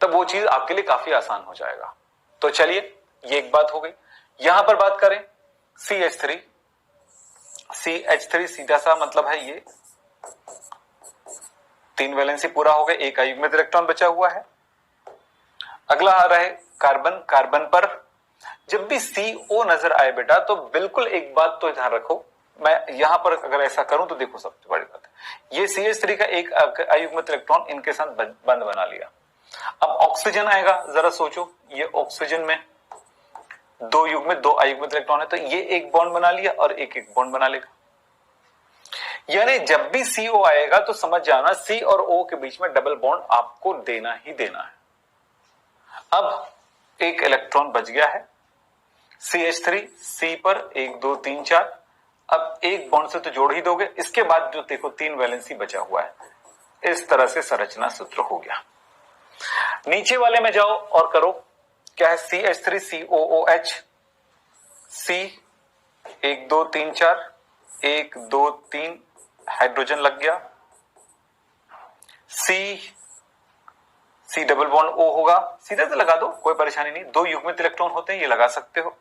तब वो चीज आपके लिए काफी आसान हो जाएगा। तो चलिए ये एक बात हो गई। यहां पर बात करें CH3, CH3 सीधा सा मतलब है ये 3 वैलेंसी पूरा हो गया, एक अयुग्मित इलेक्ट्रॉन बचा हुआ है। अगला आ रहा है कार्बन। कार्बन पर जब भी CO नजर आए बेटा तो बिल्कुल एक बात तो ध्यान रखो, मैं यहां पर अगर ऐसा करूं तो देखो सबसे बड़ी बात है ये CH3 का एक अयुग्मित इलेक्ट्रॉन इनके साथ बंध बना लिया। अब ऑक्सीजन आएगा, जरा सोचो ये ऑक्सीजन में दो युग्मित दो अयुग्मित इलेक्ट्रॉन है, तो ये एक बॉन्ड बना लिया और एक एक बॉन्ड बना लेगा। यानी जब भी CO आएगा तो समझ जाना C और O के बीच में डबल बॉन्ड आपको देना ही देना है। अब एक इलेक्ट्रॉन बच गया है CH3, C पर 1 2 3 4। अब एक बॉन्ड से तो जोड़ ही दोगे, इसके बाद जो देखो 3 वैलेंसी बचा हुआ है। इस तरह से संरचना सूत्र हो गया। नीचे वाले में जाओ और करो, क्या है CH3 COOH, C 1 2 3 4 1 2 3 हाइड्रोजन लग गया, C डबल बॉन्ड O होगा, सीधे से लगा दो कोई परेशानी नहीं, दो युग्मित इलेक्ट्रॉन होते हैं ये लगा सकते हो।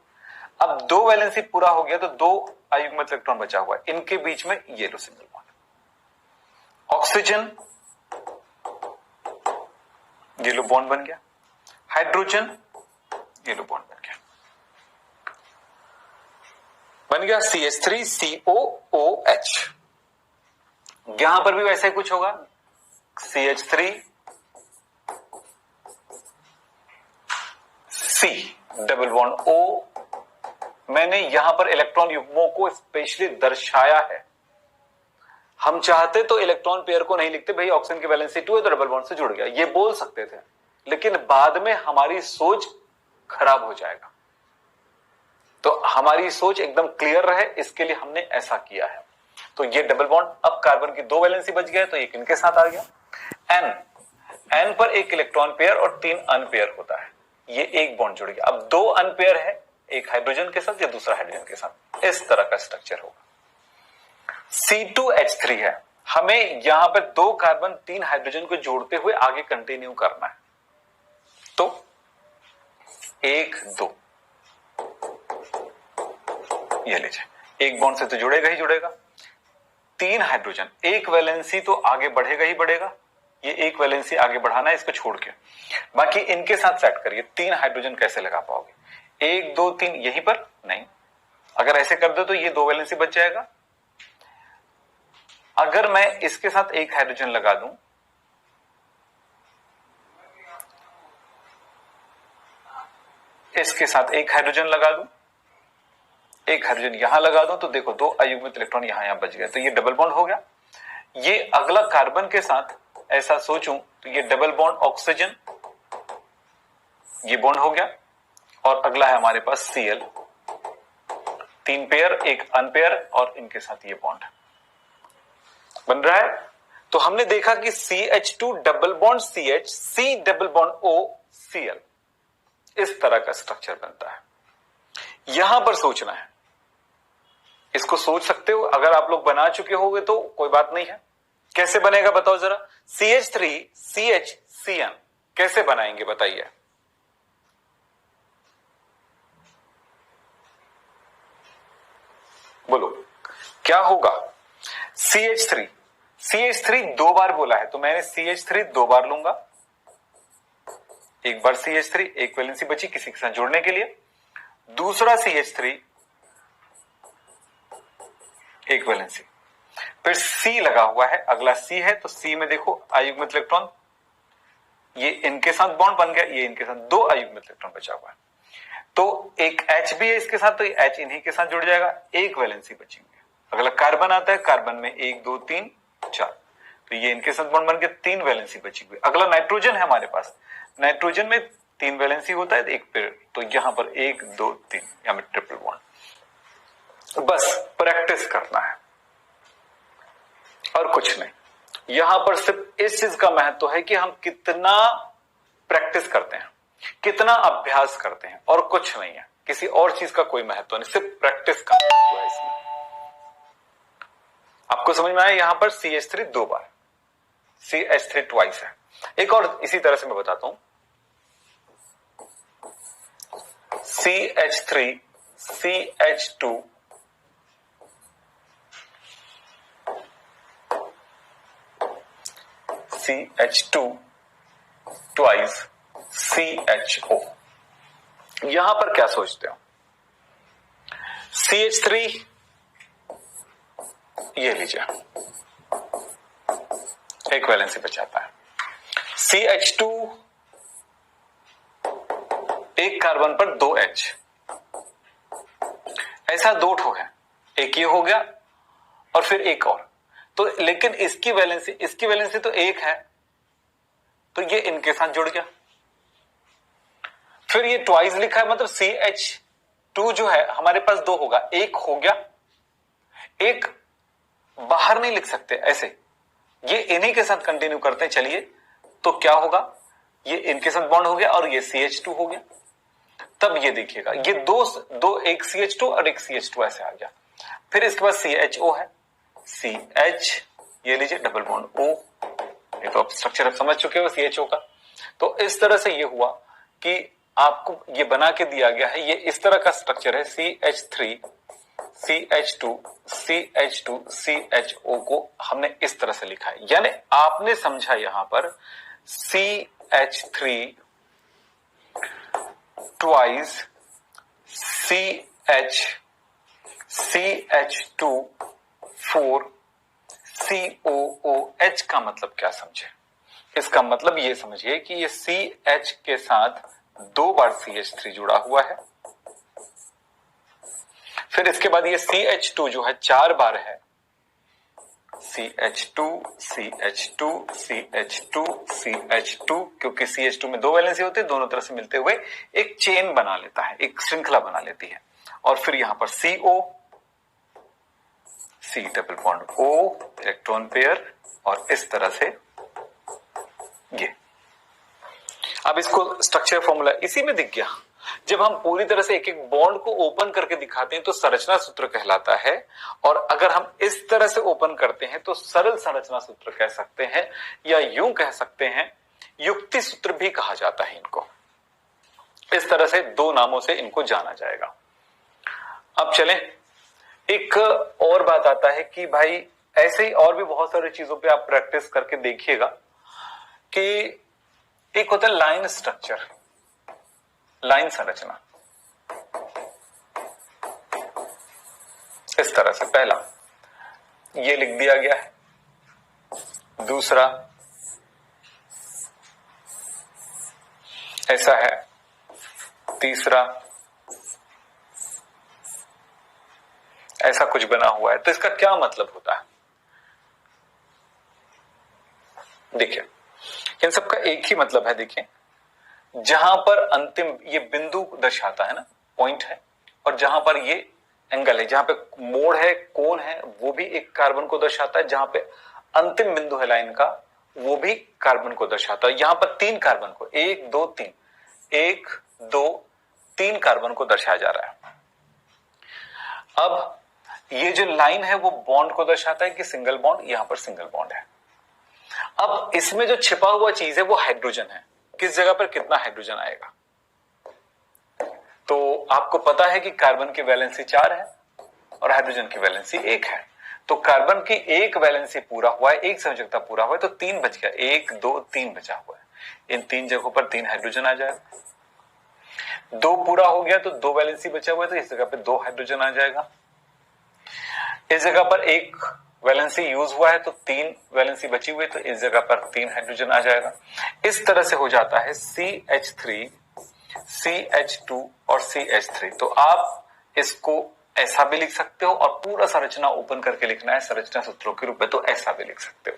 अब दो वैलेंसी पूरा हो गया तो दो अयुग्मित इलेक्ट्रॉन बचा हुआ है, इनके बीच में ये लो सिंगल बॉन्ड। ऑक्सीजन ये लो बॉन्ड बन गया, हाइड्रोजन ये लो बॉन्ड बन गया CH3 COOH। यहां पर भी वैसा ही कुछ होगा, CH3 C double bond O। मैंने यहां पर इलेक्ट्रॉन युग्मों को स्पेशली दर्शाया है। हम चाहते तो इलेक्ट्रॉन पेयर को नहीं लिखते, भाई ऑक्सीजन की वैलेंसी 2 है तो डबल बॉन्ड से जुड़ गया, ये बोल सकते थे, लेकिन बाद में हमारी सोच खराब हो जाएगा। तो हमारी सोच एकदम क्लियर रहे इसके लिए हमने ऐसा किया है। तो ये डबल बॉन्ड, अब कार्बन की 2 वैलेंसी बच गया तो एक इनके साथ आ गया। N पर एक इलेक्ट्रॉन पेयर और 3 अनपेयर होता है, ये एक बॉन्ड जुड़ गया। अब 2 अनपेयर है, एक हाइड्रोजन के साथ या दूसरा हाइड्रोजन के साथ, इस तरह का स्ट्रक्चर होगा। C2H3 है, हमें यहां पर 2 कार्बन 3 हाइड्रोजन को जोड़ते हुए आगे कंटिन्यू करना है। तो 1 2 ये लीजिए, एक बॉन्ड से तो जुड़ेगा ही जुड़ेगा। 3 हाइड्रोजन, एक वैलेंसी तो आगे बढ़ेगा ही बढ़ेगा, ये एक वैलेंसी आगे बढ़ाना है इसको छोड़ के, बाकी इनके साथ सेट करिए। 3 हाइड्रोजन कैसे लगा पाओगे, 1 2 3 यहीं पर नहीं, अगर ऐसे कर दो तो ये 2 वैलेंसी बच जाएगा। अगर मैं इसके साथ एक हाइड्रोजन लगा दूं, इसके साथ एक हाइड्रोजन लगा दूं, एक हाइड्रोजन यहां लगा दूं, तो देखो 2 अयुग्मित इलेक्ट्रॉन यहां बच गए, तो ये डबल बॉन्ड हो गया। ये अगला कार्बन के साथ ऐसा सोचूं तो ये डबल बॉन्ड ऑक्सीजन, ये बॉन्ड हो गया, और अगला है हमारे पास Cl, 3 पेयर एक अनपेयर और इनके साथ ये बॉन्ड बन रहा है। तो हमने देखा कि CH2 double bond CH, C double bond O Cl, इस तरह का स्ट्रक्चर बनता है। यहां पर सोचना है, इसको सोच सकते हो, अगर आप लोग बना चुके होगे तो कोई बात नहीं है। कैसे बनेगा बताओ जरा, CH3 CH Cn कैसे बनाएंगे बताइए। बोलो क्या होगा। CH3 2 बार बोला है तो मैंने CH3 2 बार लूंगा, एक बार CH3, एक वैलेंसी बची किसी के साथ जुड़ने के लिए, दूसरा CH3 एक वैलेंसी, फिर C लगा हुआ है, अगला C है तो C में देखो अयुग्मित इलेक्ट्रॉन, ये इनके साथ बॉन्ड बन गया, ये इनके साथ 2 अयुग्मित इलेक्ट्रॉन बचा हुआ है, तो एक H भी है इसके साथ, तो H इन्हीं के साथ जुड़ जाएगा, एक वैलेंसी बचेंगे। अगला कार्बन आता है, कार्बन में 1 2 3 4, तो ये इनके साथ बॉन्ड बन के 3 वैलेंसी बची हुई। अगला नाइट्रोजन है हमारे पास, नाइट्रोजन में 3 वैलेंसी होता है, एक पेयर, तो यहां पर 1 2 3 यहां में ट्रिपल बॉन्ड। बस प्रैक्टिस करना है और कुछ नहीं। यहां पर सिर्फ इस चीज का महत्व है कि हम कितना प्रैक्टिस करते हैं, कितना अभ्यास करते हैं, और कुछ नहीं है। किसी और चीज का कोई महत्व नहीं, सिर्फ प्रैक्टिस का महत्व है इसमें। आपको समझ में आया, यहां पर CH3 2 बार, CH3 ट्वाइस है। एक और इसी तरह से मैं बताता हूं, CH3 CH2 CH2 twice CHO। यहां पर क्या सोचते हो, CH3 ये लीजिए, एक वैलेंसी बचाता है, CH2 एक कार्बन पर 2 H, ऐसा 2 ठो है, एक ये हो गया और फिर एक और, तो लेकिन इसकी वैलेंसी तो एक है, तो ये इनके साथ जुड़ गया। फिर ये ट्वाइस लिखा है, मतलब CH2 जो है हमारे पास 2 होगा, एक हो गया, एक बाहर नहीं लिख सकते ऐसे, ये इन्हीं के साथ कंटिन्यू करते हैं। चलिए, तो क्या होगा, ये इनके साथ बॉन्ड हो गया और ये CH2 हो गया। तब ये देखिएगा, ये दो एक CH2 और एक CH2 ऐसे आ गया। फिर इसके बाद CHO है, CH, ये लीजिए डबल बॉन्ड O, ये तो आप स्ट्रक्चर आप समझ चुके हो CHO का। तो इस तरह से ये हुआ कि आपको ये बना के दिया गया है, ये इस तरह का स्ट्रक्चर है, CH3 CH2 CH2 CHO को हमने इस तरह से लिखा है। यानी आपने समझा यहां पर CH3 twice CH CH2 4 COOH का मतलब क्या समझे? इसका मतलब ये समझिए कि ये CH के साथ 2 बार CH3 जुड़ा हुआ है, फिर इसके बाद ये CH2 जो है 4 बार है, CH2 CH2 CH2 CH2, क्योंकि CH2 में 2 वैलेंसी होती है, दोनों तरफ से मिलते हुए एक चेन बना लेता है, एक श्रृंखला बना लेती है। और फिर यहां पर CO, C double bond O, electron pair, और इस तरह से ये। अब इसको स्ट्रक्चर फॉर्मूला इसी में दिख गया। जब हम पूरी तरह से एक एक बॉन्ड को ओपन करके दिखाते हैं तो संरचना सूत्र कहलाता है, और अगर हम इस तरह से ओपन करते हैं तो सरल संरचना सूत्र कह सकते हैं, या यूं कह सकते हैं युक्ति सूत्र भी कहा जाता है इनको। इस तरह से 2 नामों से इनको जाना जाएगा। अब चलें, एक और बात आता है कि भाई ऐसे ही और भी बहुत सारी चीजों पे आप प्रैक्टिस करके देखिएगा कि एक होता है लाइन स्ट्रक्चर, लाइन संरचना। इस तरह से पहला ये लिख दिया गया है, दूसरा ऐसा है, तीसरा ऐसा कुछ बना हुआ है। तो इसका क्या मतलब होता है? देखिए, इन सबका एक ही मतलब है। देखिए, जहां पर अंतिम ये बिंदु दर्शाता है ना, पॉइंट है, और जहां पर ये एंगल है, जहां पे मोड़ है, कोण है, वो भी एक कार्बन को दर्शाता है। जहां पे अंतिम बिंदु है लाइन का, वो भी कार्बन को दर्शाता है। यहां पर 3 कार्बन को, 1 2 3, 1 2 3 कार्बन को दर्शाया जा रहा है। अब ये जो लाइन है वो बॉन्ड को दर्शाता है कि सिंगल बॉन्ड, यहां पर सिंगल बॉन्ड है। अब इसमें जो छिपा हुआ चीज है वो हाइड्रोजन है, किस जगह पर कितना हाइड्रोजन आएगा। तो आपको पता है कि कार्बन की वैलेंसी 4 है और हाइड्रोजन की वैलेंसी 1 है। तो कार्बन की 1 वैलेंसी पूरा हुआ है, 1 संयोजकता पूरा हुआ है, तो 3 बच गया, 1 2 3 बचा हुआ है। इन 3 जगहों पर 3 हाइड्रोजन आ जाएगा। 2 पूरा हो गया तो 2 वैलेंसी बचा हुआ है, तो इस जगह पे 2 हाइड्रोजन आ जाएगा। इस जगह पर 1 वैलेंसी यूज हुआ है तो 3 वैलेंसी बची हुई है, तो इस जगह पर 3 हाइड्रोजन आ जाएगा। इस तरह से हो जाता है CH3 CH2 और CH3। तो आप इसको ऐसा भी लिख सकते हो, और पूरा संरचना ओपन करके लिखना है संरचना सूत्रों के रूप में, तो ऐसा भी लिख सकते हो।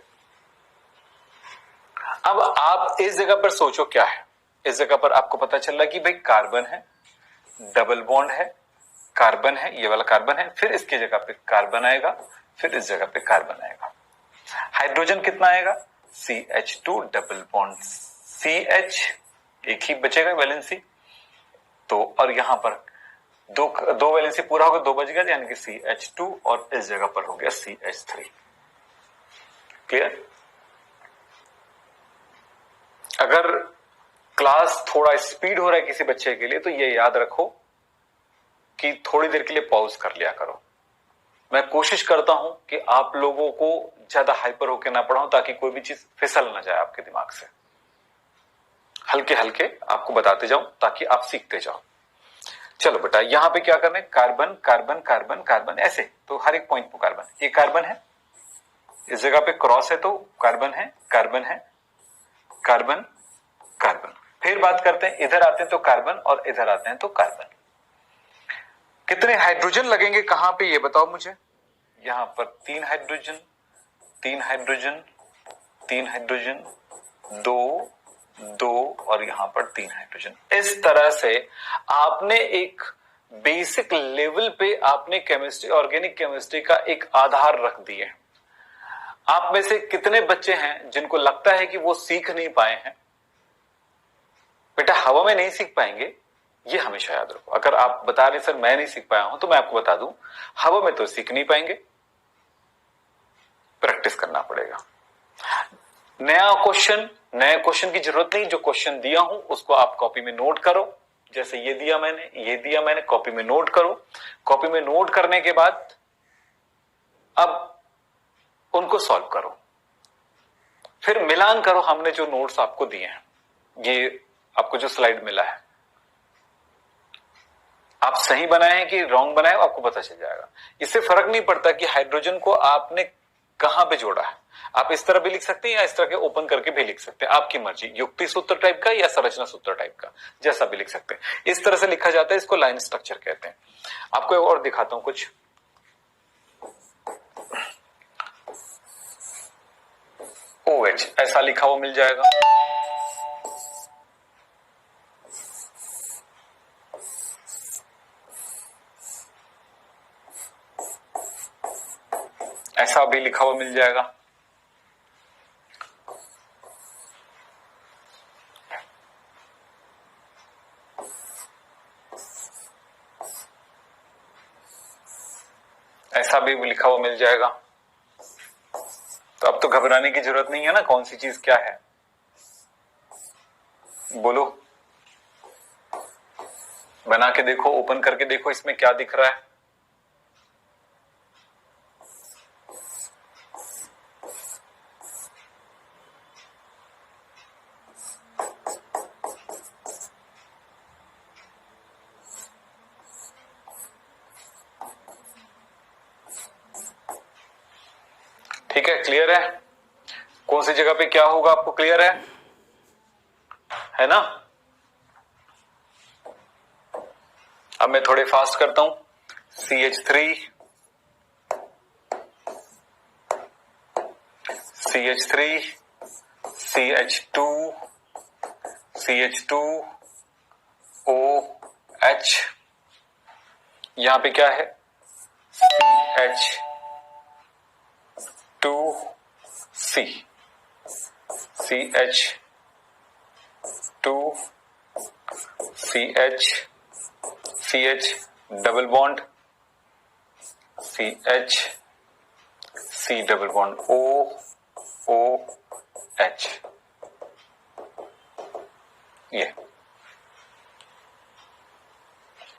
अब आप इस जगह पर सोचो क्या है। इस जगह पर आपको पता चल रहा है कि भाई कार्बन है, डबल बॉन्ड है, कार्बन है, ये वाला कार्बन है, फिर इसकी जगह पे कार्बन आएगा, फिर इस जगह पे कार्बन आएगा। हाइड्रोजन कितना आएगा? CH2 डबल बॉन्ड CH, एक ही बचेगा वैलेंसी, तो और यहां पर दो वैलेंसी पूरा होगा, 2 बच गया, यानी कि CH2, और इस जगह पर हो गया CH3। क्लियर? अगर क्लास थोड़ा स्पीड हो रहा है किसी बच्चे के लिए तो ये याद रखो कि थोड़ी देर के लिए पॉज कर लिया करो। मैं कोशिश करता हूं कि आप लोगों को ज्यादा हाइपर होकर ना पढ़ाऊं, ताकि कोई भी चीज फिसल ना जाए आपके दिमाग से। हल्के हल्के आपको बताते जाऊं ताकि आप सीखते जाओ। चलो बेटा, यहां पे क्या करना है? कार्बन कार्बन कार्बन कार्बन, ऐसे तो हर एक पॉइंट पर कार्बन। ये कार्बन है, इस जगह पे क्रॉस है तो कार्बन है, कार्बन है, कार्बन कार्बन, फिर बात करते हैं, इधर आते हैं तो कार्बन और इधर आते हैं तो कार्बन। कितने हाइड्रोजन लगेंगे कहां पे ये बताओ मुझे। यहां पर 3 हाइड्रोजन, 3 हाइड्रोजन, 3 हाइड्रोजन, 2 2 और यहां पर 3 हाइड्रोजन। इस तरह से आपने एक बेसिक लेवल पे आपने केमिस्ट्री, ऑर्गेनिक केमिस्ट्री का एक आधार रख दिए। आप में से कितने बच्चे हैं जिनको लगता है कि वो सीख नहीं पाए हैं? बेटा हवा में नहीं सीख पाएंगे, ये हमेशा याद रखो। अगर आप बता रहे सर मैं नहीं सीख पाया हूं, तो मैं आपको बता दूं हवा में तो सीख नहीं पाएंगे, प्रैक्टिस करना पड़ेगा। नया क्वेश्चन की जरूरत नहीं, जो क्वेश्चन दिया हूं उसको आप कॉपी में नोट करो। जैसे ये दिया मैंने, कॉपी में नोट करो। कॉपी में नोट करने के बाद अब उनको सॉल्व करो, फिर मिलान करो। हमने जो नोट्स आपको दिए हैं, ये आपको जो स्लाइड मिला है, आप सही बनाए हैं कि रॉन्ग बनाए, आपको पता चल जाएगा। इससे फर्क नहीं पड़ता कि हाइड्रोजन को आपने कहां पे जोड़ा है। आप इस तरह भी लिख सकते हैं या इस तरह के ओपन करके भी लिख सकते हैं, आपकी मर्जी। युक्ति सूत्र टाइप का या संरचना सूत्र टाइप का, जैसा भी लिख सकते हैं। इस तरह से लिखा जाता है, इसको लाइन स्ट्रक्चर कहते हैं। आपको और दिखाता हूं कुछ। OH ऐसा लिखा हुआ मिल जाएगा। ऐसा भी लिखा हुआ मिल जाएगा। ऐसा भी लिखा हुआ मिल जाएगा। तो अब तो घबराने की जरूरत नहीं है ना, कौन सी चीज क्या है, बोलो। बना के देखो, ओपन करके देखो, इसमें क्या दिख रहा है। ठीक है, क्लियर है? कौन सी जगह पे क्या होगा आपको क्लियर है ना? अब मैं थोड़े फास्ट करता हूं। CH3, CH3, CH2, CH2, OH, यहां पे क्या है? CH2C, CH2CH, CH double bond, CH, C double bond OH, ये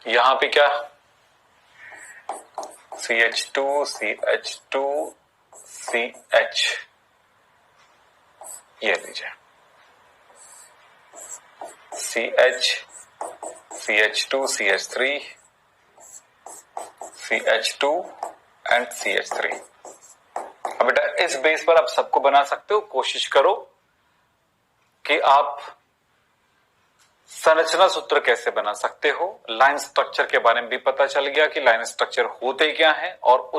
यहां पे क्या? CH2, CH2, CH, ये लीजिए CH, CH2, CH3, CH2 and CH3। अब बेटा इस बेस पर आप सबको बना सकते हो। कोशिश करो कि आप संरचना सूत्र कैसे बना सकते हो। लाइन स्ट्रक्चर के बारे में भी पता चल गया कि लाइन स्ट्रक्चर होते क्या हैं, और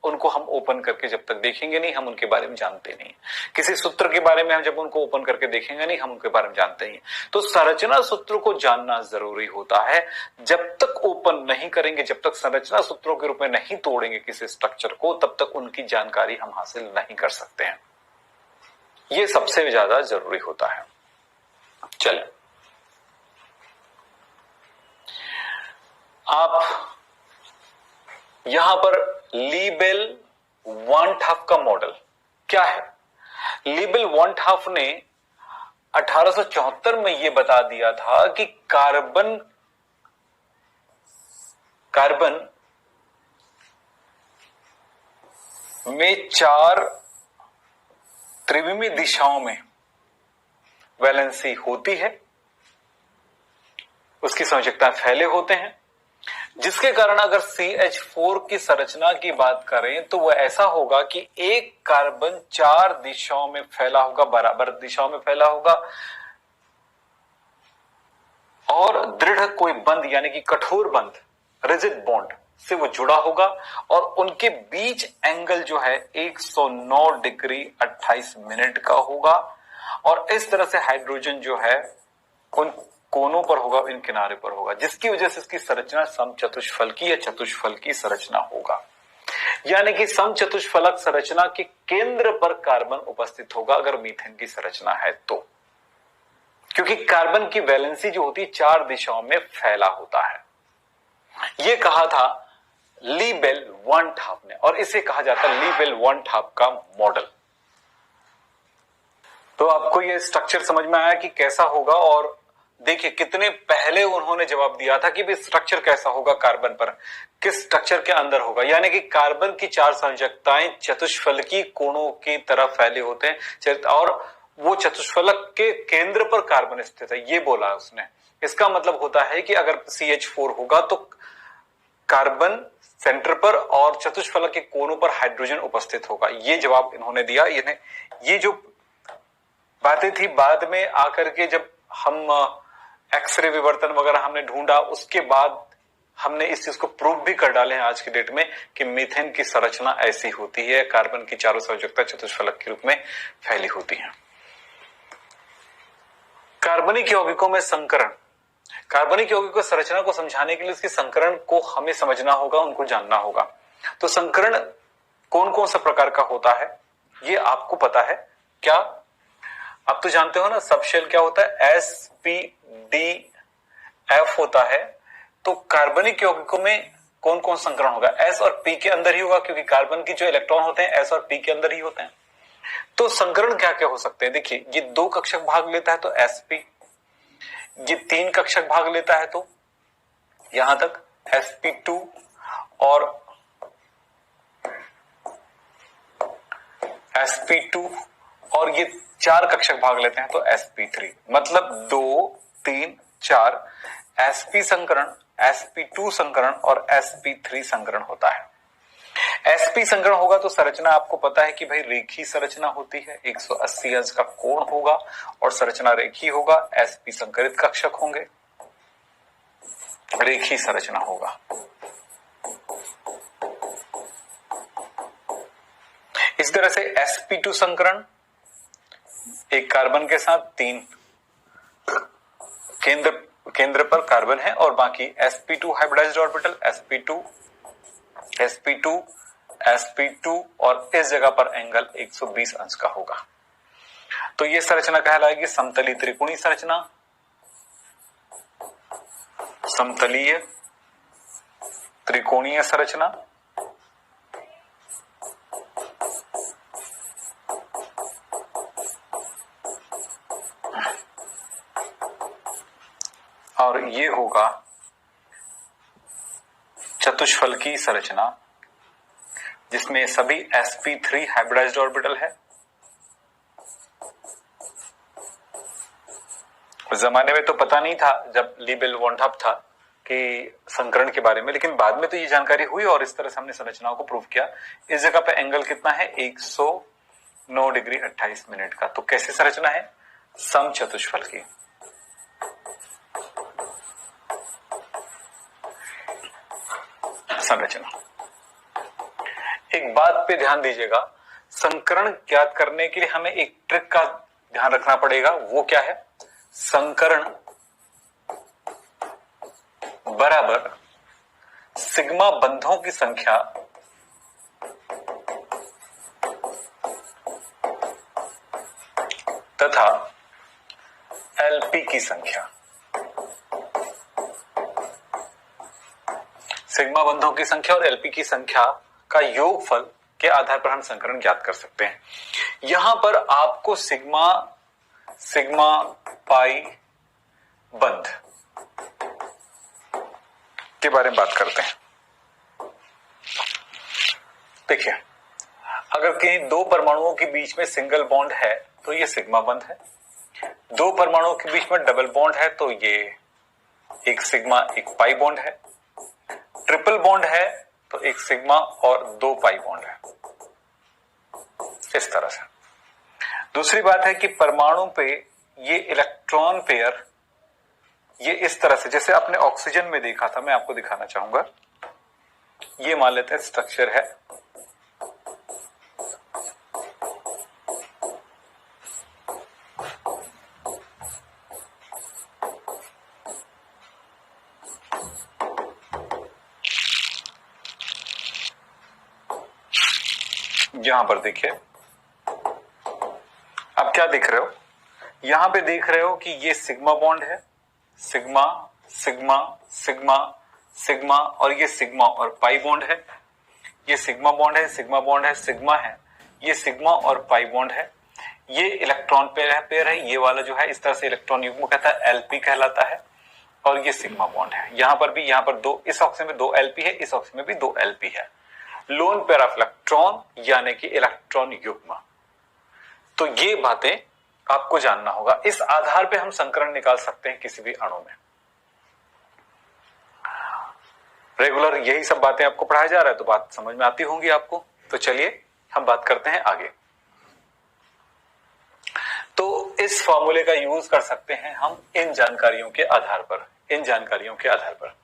उनको हम ओपन करके जब तक देखेंगे नहीं, हम उनके बारे में जानते नहीं। किसी सूत्र के बारे में हम जब उनको ओपन करके देखेंगे नहीं, हम उनके बारे में जानते नहीं। तो संरचना सूत्र को जानना जरूरी होता है। जब तक ओपन नहीं करेंगे, जब तक संरचना सूत्रों के रूप में नहीं तोड़ेंगे किसी स्ट्रक्चर को, तब तक उनकी जानकारी हम हासिल नहीं कर सकते हैं। ये सबसे ज्यादा जरूरी होता है। चलिए, आप यहां पर लीबेल वांटॉफ का मॉडल क्या है? लीबेल वांटॉफ ने 1874 में यह बता दिया था कि कार्बन में 4 त्रिविमीय दिशाओं में वैलेंसी होती है, उसकी संयोजकता फैले होते हैं, जिसके कारण अगर CH4 की संरचना की बात करें तो वह ऐसा होगा कि एक कार्बन 4 दिशाओं में फैला होगा, बराबर दिशाओं में फैला होगा। और दृढ़ कोई बंध यानी कि कठोर बंध, रिजिड बॉन्ड से वो जुड़ा होगा और उनके बीच एंगल जो है 109 डिग्री 28 मिनट का होगा और इस तरह से हाइड्रोजन जो है उन कोनों पर होगा, इन किनारे पर होगा, जिसकी वजह से इसकी संरचना समचतुष्फलकी या चतुष्फलकी संरचना होगा। यानी कि समचतुष्फलक संरचना के केंद्र पर कार्बन उपस्थित होगा अगर मीथेन की संरचना है तो, क्योंकि कार्बन की वैलेंसी जो होती है 4 दिशाओं में फैला होता है। यह कहा था ली-बेल वन टॉप ने और इसे कहा जाता है ली-बेल वन टॉप का मॉडल। तो आपको यह स्ट्रक्चर समझ में आया कि कैसा होगा और देखिए कितने पहले उन्होंने जवाब दिया था कि भी स्ट्रक्चर कैसा होगा कार्बन पर, किस स्ट्रक्चर के अंदर होगा, यानी कि कार्बन की 4 संयोजकताएं चतुष्फलकी कोणों की तरफ फैले होते हैं और वो चतुष्फलक के केंद्र पर कार्बन स्थित है, ये बोला उसने। इसका मतलब होता है कि अगर CH4 होगा तो कार्बन सेंटर पर और चतुष्फलक के कोनों पर हाइड्रोजन उपस्थित होगा, ये जवाब इन्होंने दिया। ये जो बातें थी बाद में आकर के जब हम एक्सरे विवर्तन वगैरह हमने ढूंढा, उसके बाद हमने इस चीज को प्रूव भी कर डाले हैं आज की डेट में कि मीथेन की संरचना ऐसी होती है, कार्बन की 4 संयोजकता चतुष्फलक के रूप में फैली होती है। कार्बनिक यौगिकों में संकरण, कार्बनिक यौगिकों संरचना को समझाने के लिए उसके संकरण को हमें समझना होगा, उनको जानना होगा। तो संकरण कौन कौन सा प्रकार का होता है ये आपको पता है क्या? आप तो जानते हो ना, सबशेल क्या होता है, sp-d-f होता है। तो कार्बनिक यौगिकों में कौन कौन संकरण होगा? S और P के अंदर ही होगा, क्योंकि कार्बन की जो इलेक्ट्रॉन होते हैं S और P के अंदर ही होते हैं। तो संकरण क्या क्या हो सकते हैं? देखिए, ये 2 कक्षक भाग लेता है तो sp, ये 3 कक्षक भाग लेता है तो यहां तक sp2 और sp2 और ये 4 कक्षक भाग लेते हैं तो sp3, मतलब 2, 3, 4 sp संकरण, sp2 संकरण और sp3 संकरण होता है। sp संकरण होगा तो संरचना आपको पता है कि भाई रेखीय संरचना होती है, 180 अंश का कोण होगा और संरचना रेखीय होगा। sp संकरित कक्षक होंगे, रेखीय संरचना होगा। इस तरह से sp2 संकरण, एक कार्बन के साथ 3 केंद्र पर कार्बन है और बाकी sp2 हाइब्रिडाइज्ड ऑर्बिटल, sp2 और इस जगह पर एंगल 120 अंश का होगा। तो यह संरचना कहलाएगी समतली त्रिकोणीय संरचना, समतलीय त्रिकोणीय संरचना। और ये होगा चतुष्फलकी संरचना, जिसमें सभी sp3 हाइब्रिडाइज्ड ऑर्बिटल है। उस जमाने में तो पता नहीं था जब ली-बेल वन टॉप था कि संकरण के बारे में, लेकिन बाद में तो ये जानकारी हुई और इस तरह से हमने संरचनाओं को प्रूव किया। इस जगह पे एंगल कितना है, 109 डिग्री 28 मिनट का। तो कैसी संरचना है? समचतुष्फलकी। संरचना। एक बात पे ध्यान दीजिएगा, संकरण ज्ञात करने के लिए हमें एक ट्रिक का ध्यान रखना पड़ेगा। वो क्या है? संकरण बराबर सिग्मा बंधों की संख्या तथा एलपी की संख्या। सिग्मा बंधों की संख्या और एलपी की संख्या का योगफल के आधार पर हम संकरण ज्ञात कर सकते हैं। यहां पर आपको सिग्मा पाई बंध के बारे में बात करते हैं। देखिए, अगर कहीं 2 परमाणुओं के बीच में सिंगल बॉन्ड है तो ये सिग्मा बंध है, 2 परमाणुओं के बीच में डबल बॉन्ड है तो ये एक सिग्मा एक पाई बॉन्ड है, ट्रिपल बॉन्ड है तो एक सिग्मा और 2 पाई बॉन्ड है, इस तरह से। दूसरी बात है कि परमाणु पे ये इलेक्ट्रॉन पेयर ये इस तरह से, जैसे आपने ऑक्सीजन में देखा था, मैं आपको दिखाना चाहूंगा। ये मान लेते हैं स्ट्रक्चर है, यहां पर देखिए, आप क्या देख रहे हो, यहां पे देख रहे हो कि ये सिग्मा बॉन्ड है, सिग्मा सिग्मा सिग्मा सिग्मा, और ये सिग्मा और पाई बॉन्ड है। ये सिग्मा बॉन्ड है, सिग्मा बॉन्ड है, सिग्मा है, ये सिग्मा और पाई बॉन्ड है। ये इलेक्ट्रॉन पेयर है, ये वाला जो है इस तरह से इलेक्ट्रॉन युग्म कहता है, एलपी कहलाता है। और ये सिग्मा बॉन्ड है, यहां पर भी, यहां पर दो, इस ऑक्सीजन में 2 एलपी है, इस ऑक्सीजन में भी 2 एलपी है। लोन पेयर ऑफ इलेक्ट्रॉन यानी कि इलेक्ट्रॉन युग्म। तो ये बातें आपको जानना होगा, इस आधार पे हम संकरण निकाल सकते हैं किसी भी अणु में। रेगुलर यही सब बातें आपको पढ़ाया जा रहा है, तो बात समझ में आती होंगी आपको। तो चलिए हम बात करते हैं आगे। तो इस फॉर्मूले का यूज कर सकते हैं हम इन जानकारियों के आधार पर, इन जानकारियों के आधार पर।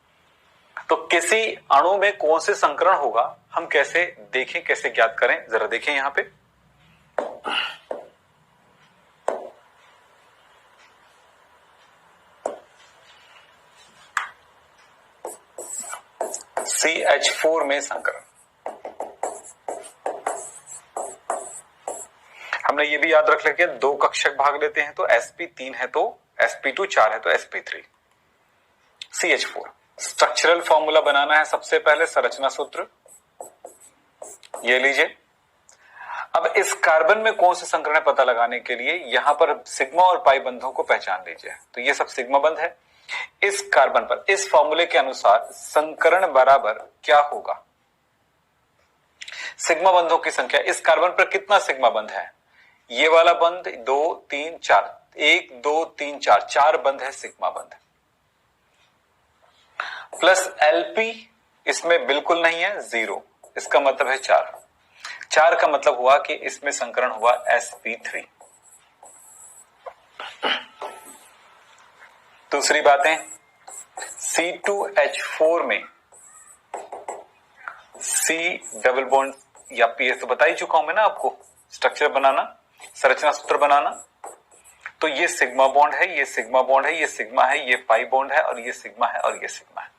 तो किसी अणु में कौन से संकरण होगा, हम कैसे देखें, कैसे ज्ञात करें, जरा देखें यहां पे। CH4 में संकरण, हमने ये भी याद रख लिया, 2 कक्षक भाग लेते हैं तो sp 3 है तो sp2, 4 है तो sp3। CH4 स्ट्रक्चरल फॉर्मूला बनाना है सबसे पहले, संरचना सूत्र ये लीजिए। अब इस कार्बन में कौन से संकरण है पता लगाने के लिए यहां पर सिग्मा और पाई बंधों को पहचान लीजिए। तो ये सब सिग्मा बंध है। इस कार्बन पर इस फॉर्मूले के अनुसार संकरण बराबर क्या होगा, सिग्मा बंधों की संख्या। इस कार्बन पर कितना सिग्मा बंध है, ये वाला बंध 2 3 4, 1 2 3 4, 4 बंध है सिग्मा बंध, प्लस एलपी इसमें बिल्कुल नहीं है, 0, इसका मतलब है 4। 4 का मतलब हुआ कि इसमें संकरण हुआ sp3। दूसरी बातें, C2H4 में C डबल बॉन्ड या PS तो बता ही चुका हूं मैं ना आपको, स्ट्रक्चर बनाना, संरचना सूत्र बनाना। तो ये सिग्मा बॉन्ड है, ये सिग्मा बॉन्ड है, ये सिग्मा है, ये पाई बॉन्ड है, और ये सिग्मा है, और ये सिग्मा है।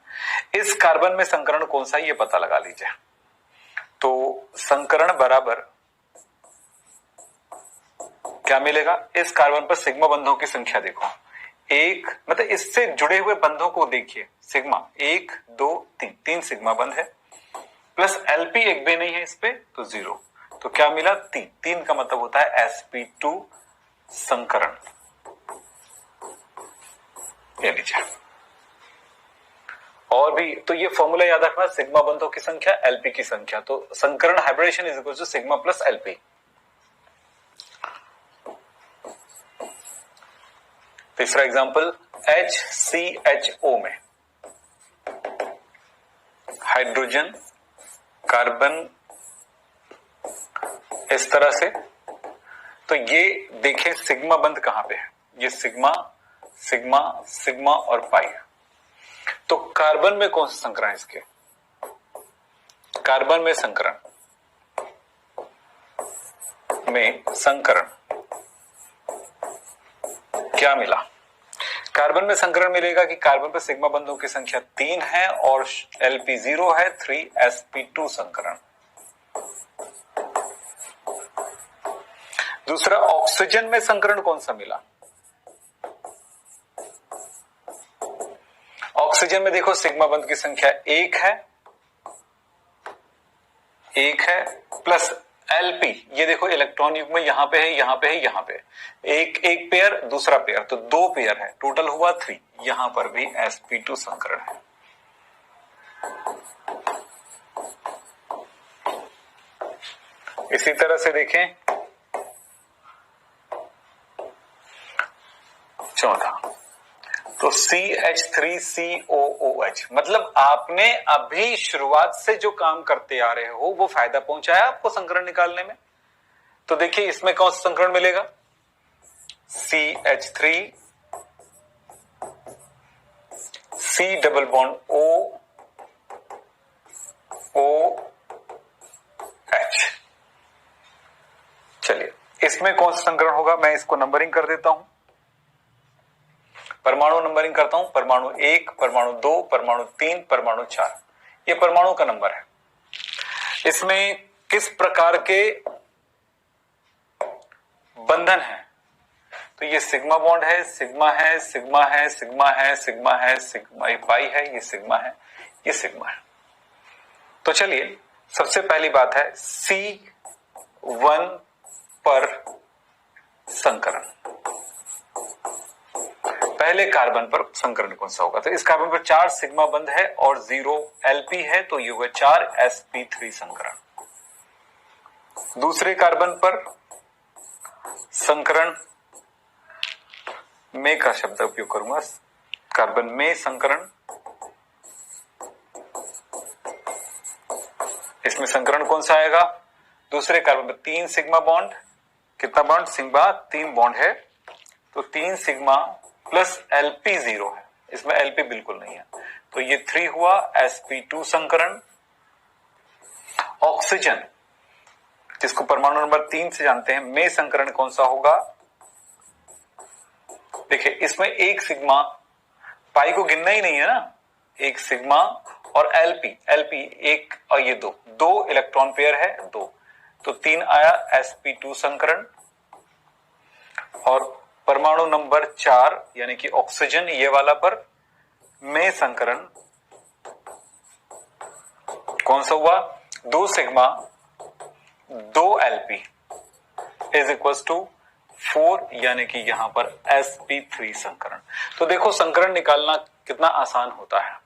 इस कार्बन में संकरण कौन सा है ये पता लगा लीजिए। तो संकरण बराबर क्या मिलेगा, इस कार्बन पर सिग्मा बंधों की संख्या देखो, 1, मतलब इससे जुड़े हुए बंधों को देखिए, सिग्मा 1 2 3, 3 सिग्मा बंध है, प्लस एलपी एक भी नहीं है इस पे तो 0। तो क्या मिला, 3। 3 का मतलब होता है sp2 संकरण। ये लीजिए। और भी तो ये फॉर्मूला याद रखना, सिग्मा बंधों की संख्या, एलपी की संख्या। तो संकरण hybridization is equal to sigma plus LP. तीसरा एग्जांपल, HCHO में हाइड्रोजन कार्बन इस तरह से। तो ये देखें सिग्मा बंध कहां पे है, ये सिग्मा सिग्मा सिग्मा और पाई। तो कार्बन में कौन सा संकरण है इसके, कार्बन में संकरण क्या मिला, कार्बन में संकरण मिलेगा कि कार्बन पर सिग्मा बंधों की संख्या 3 है और एलपी 0 है, 3sp2 संकरण। दूसरा, ऑक्सीजन में संकरण कौन सा मिला, ऑक्सीजन में देखो सिग्मा बंध की संख्या 1 है प्लस एलपी, ये देखो इलेक्ट्रॉन युग्म यहां पे है, यहां पे है, यहां पे एक पेयर, दूसरा पेयर, तो 2 पेयर है, टोटल हुआ 3। यहां पर भी sp2 संकरण है। इसी तरह से देखें चौथा, तो CH3COOH, मतलब आपने अभी शुरुआत से जो काम करते आ रहे हो वो फायदा पहुंचाया आपको संकरण निकालने में। तो देखिए इसमें कौन सा संकरण मिलेगा, CH3 C double bond O OH। चलिए इसमें कौन सा संकरण होगा, मैं इसको नंबरिंग कर देता हूं, परमाणु नंबरिंग करता हूं। परमाणु 1, परमाणु 2, परमाणु 3, परमाणु 4, ये परमाणु का नंबर है। इसमें किस प्रकार के बंधन है, तो ये सिग्मा बॉन्ड है, सिग्मा है, सिग्मा है, सिग्मा है, सिग्मा है, सिग्मा पाई है, ये सिग्मा है, ये सिग्मा है। तो चलिए सबसे पहली बात है C1 पर संकरण, पहले कार्बन पर संकरण कौन सा होगा, तो इस कार्बन पर 4 सिग्मा बंध है और 0 Lp है, तो ये हुआ 4 sp3 संकरण। दूसरे कार्बन पर संकरण में का शब्द उपयोग करूंगा, कार्बन में संकरण, इसमें संकरण कौन सा आएगा, दूसरे कार्बन पर 3 सिग्मा बॉन्ड, कितना बॉन्ड, सिग्मा 3 बॉन्ड है, तो 3 सिग्मा प्लस Lp 0 है, इसमें Lp बिल्कुल नहीं है, तो ये 3 हुआ sp2 संकरण। ऑक्सीजन जिसको परमाणु नंबर 3 से जानते हैं, में संकरण कौन सा होगा, देखिए इसमें एक सिग्मा, पाई को गिनना ही नहीं है ना, एक सिग्मा और Lp एक और ये दो इलेक्ट्रॉन पेयर है, 2, तो 3 आया sp2 संकरण। और परमाणु नंबर 4 यानी कि ऑक्सीजन ये वाला पर में संकरण कौन सा हुआ, 2 sigma 2 Lp is equal to 4 यानी कि यहां पर sp3 संकरण। तो देखो संकरण निकालना कितना आसान होता है,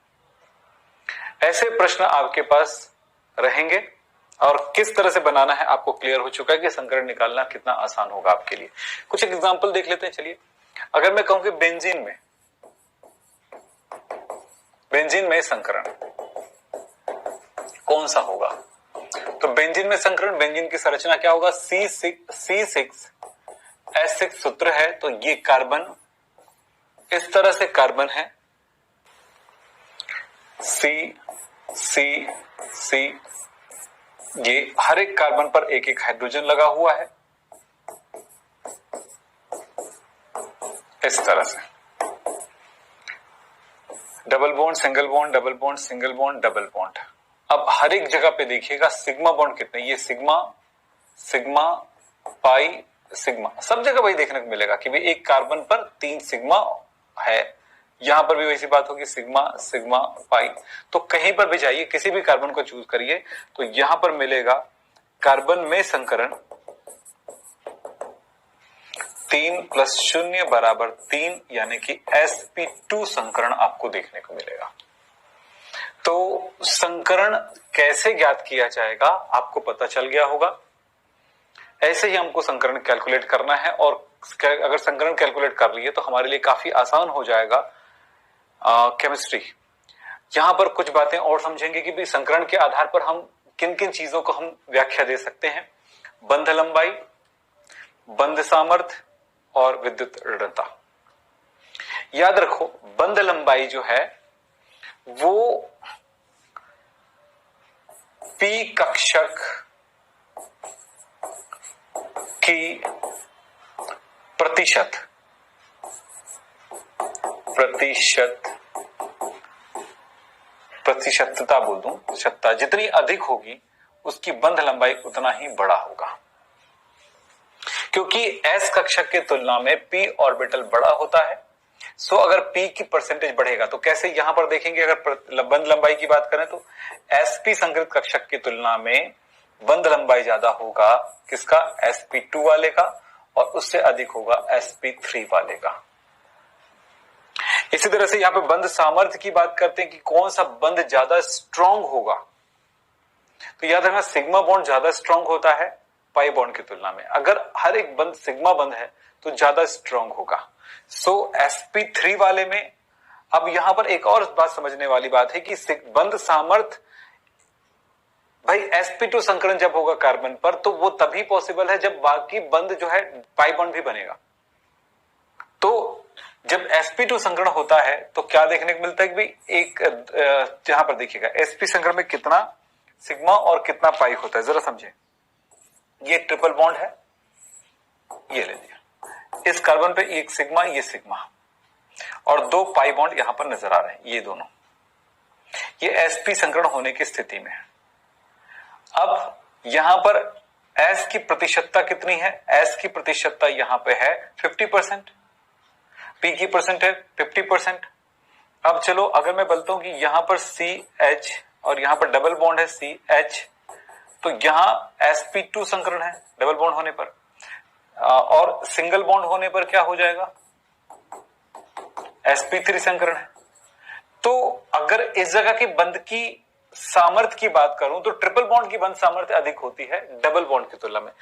ऐसे प्रश्न आपके पास रहेंगे और किस तरह से बनाना है आपको क्लियर हो चुका है कि संकरण निकालना कितना आसान होगा आपके लिए। कुछ एग्जांपल देख लेते हैं। चलिए अगर मैं कहूं कि बेंजीन में संकरण कौन सा होगा, तो बेंजीन में संकरण, बेंजीन की संरचना क्या होगा, C6H6 सूत्र है, तो ये कार्बन इस तरह से कार्बन है, C ये हर एक कार्बन पर एक एक हाइड्रोजन लगा हुआ है इस तरह से, double bond single bond, double bond single bond, double bond. अब हर एक जगह पे देखिएगा सिग्मा बॉन्ड कितने, ये सिग्मा पाई सिग्मा, सब जगह वही देखने को मिलेगा कि भाई एक कार्बन पर 3 सिग्मा है, यहां पर भी वैसी बात होगी, सिग्मा पाई। तो कहीं पर भी जाइए, किसी भी कार्बन को चूज करिए, तो यहां पर मिलेगा कार्बन में संकरण 3 + 0 = 3 यानी कि sp2 संकरण आपको देखने को मिलेगा। तो संकरण कैसे ज्ञात किया जाएगा आपको पता चल गया होगा। ऐसे ही हमको संकरण कैलकुलेट करना है, और अगर संकरण कैलकुलेट कर लिए तो हमारे लिए काफी आसान हो जाएगा केमिस्ट्री। यहां पर कुछ बातें और समझेंगे कि भी संकरण के आधार पर हम किन किन चीजों को हम व्याख्या दे सकते हैं, बंध लंबाई, बंध सामर्थ्य और विद्युत ऋणता। याद रखो बंध लंबाई जो है वो पी कक्षक की प्रतिशतता बोल दूं, प्रतिशतता जितनी अधिक होगी उसकी बंध लंबाई उतना ही बड़ा होगा, क्योंकि s कक्षक की तुलना में p ऑर्बिटल बड़ा होता है। सो अगर p की परसेंटेज बढ़ेगा तो कैसे, यहां पर देखेंगे अगर बंध लंबाई की बात करें तो sp संकृत कक्षक की तुलना में बंध लंबाई ज्यादा होगा किसका, sp2 वाले का, और उससे अधिक होगा sp3 वाले का। इसी तरह से यहां पे बंध सामर्थ्य की बात करते हैं कि कौन सा बंध ज्यादा स्ट्रांग होगा, तो याद रखना सिग्मा बॉन्ड ज्यादा स्ट्रांग होता है पाई बॉन्ड की तुलना में। अगर हर एक बंध सिग्मा बंध है तो ज्यादा स्ट्रांग होगा। सो sp3 वाले में, अब यहां पर एक और बात समझने वाली बात है कि बंध सामर्थ्य, भाई sp2 संकरण जब होगा कार्बन पर तो वो तभी पॉसिबल है जब बाकी बंध जो है पाई बॉन्ड भी बनेगा। तो जब sp2 संकरण होता है तो क्या देखने को मिलता है कि भाई एक जहां पर देखिएगा sp संकरण में कितना सिग्मा और कितना पाई होता है, जरा समझे। ये ट्रिपल बॉन्ड है, ये ले लिया, इस कार्बन पे एक सिग्मा, ये सिग्मा, और दो पाई बॉन्ड यहां पर नजर आ रहे हैं, ये दोनों, ये sp संकरण होने की स्थिति में है। अब यहां पर S की प्रतिशतता कितनी है? S की प्रतिशतता यहां पे है 50%, P की परसेंट है 50%। अब चलो अगर मैं बोलता हूं कि यहां पर CH और यहां पर डबल बॉन्ड है CH, तो यहां sp2 संकरण है डबल बॉन्ड होने पर, और सिंगल बॉन्ड होने पर क्या हो जाएगा? sp3 संकरण है। तो अगर इस जगह के बंध की सामर्थ्य की बात करूं तो ट्रिपल बॉन्ड की बंध सामर्थ्य अधिक होती है डबल बॉन्ड की तुलना में।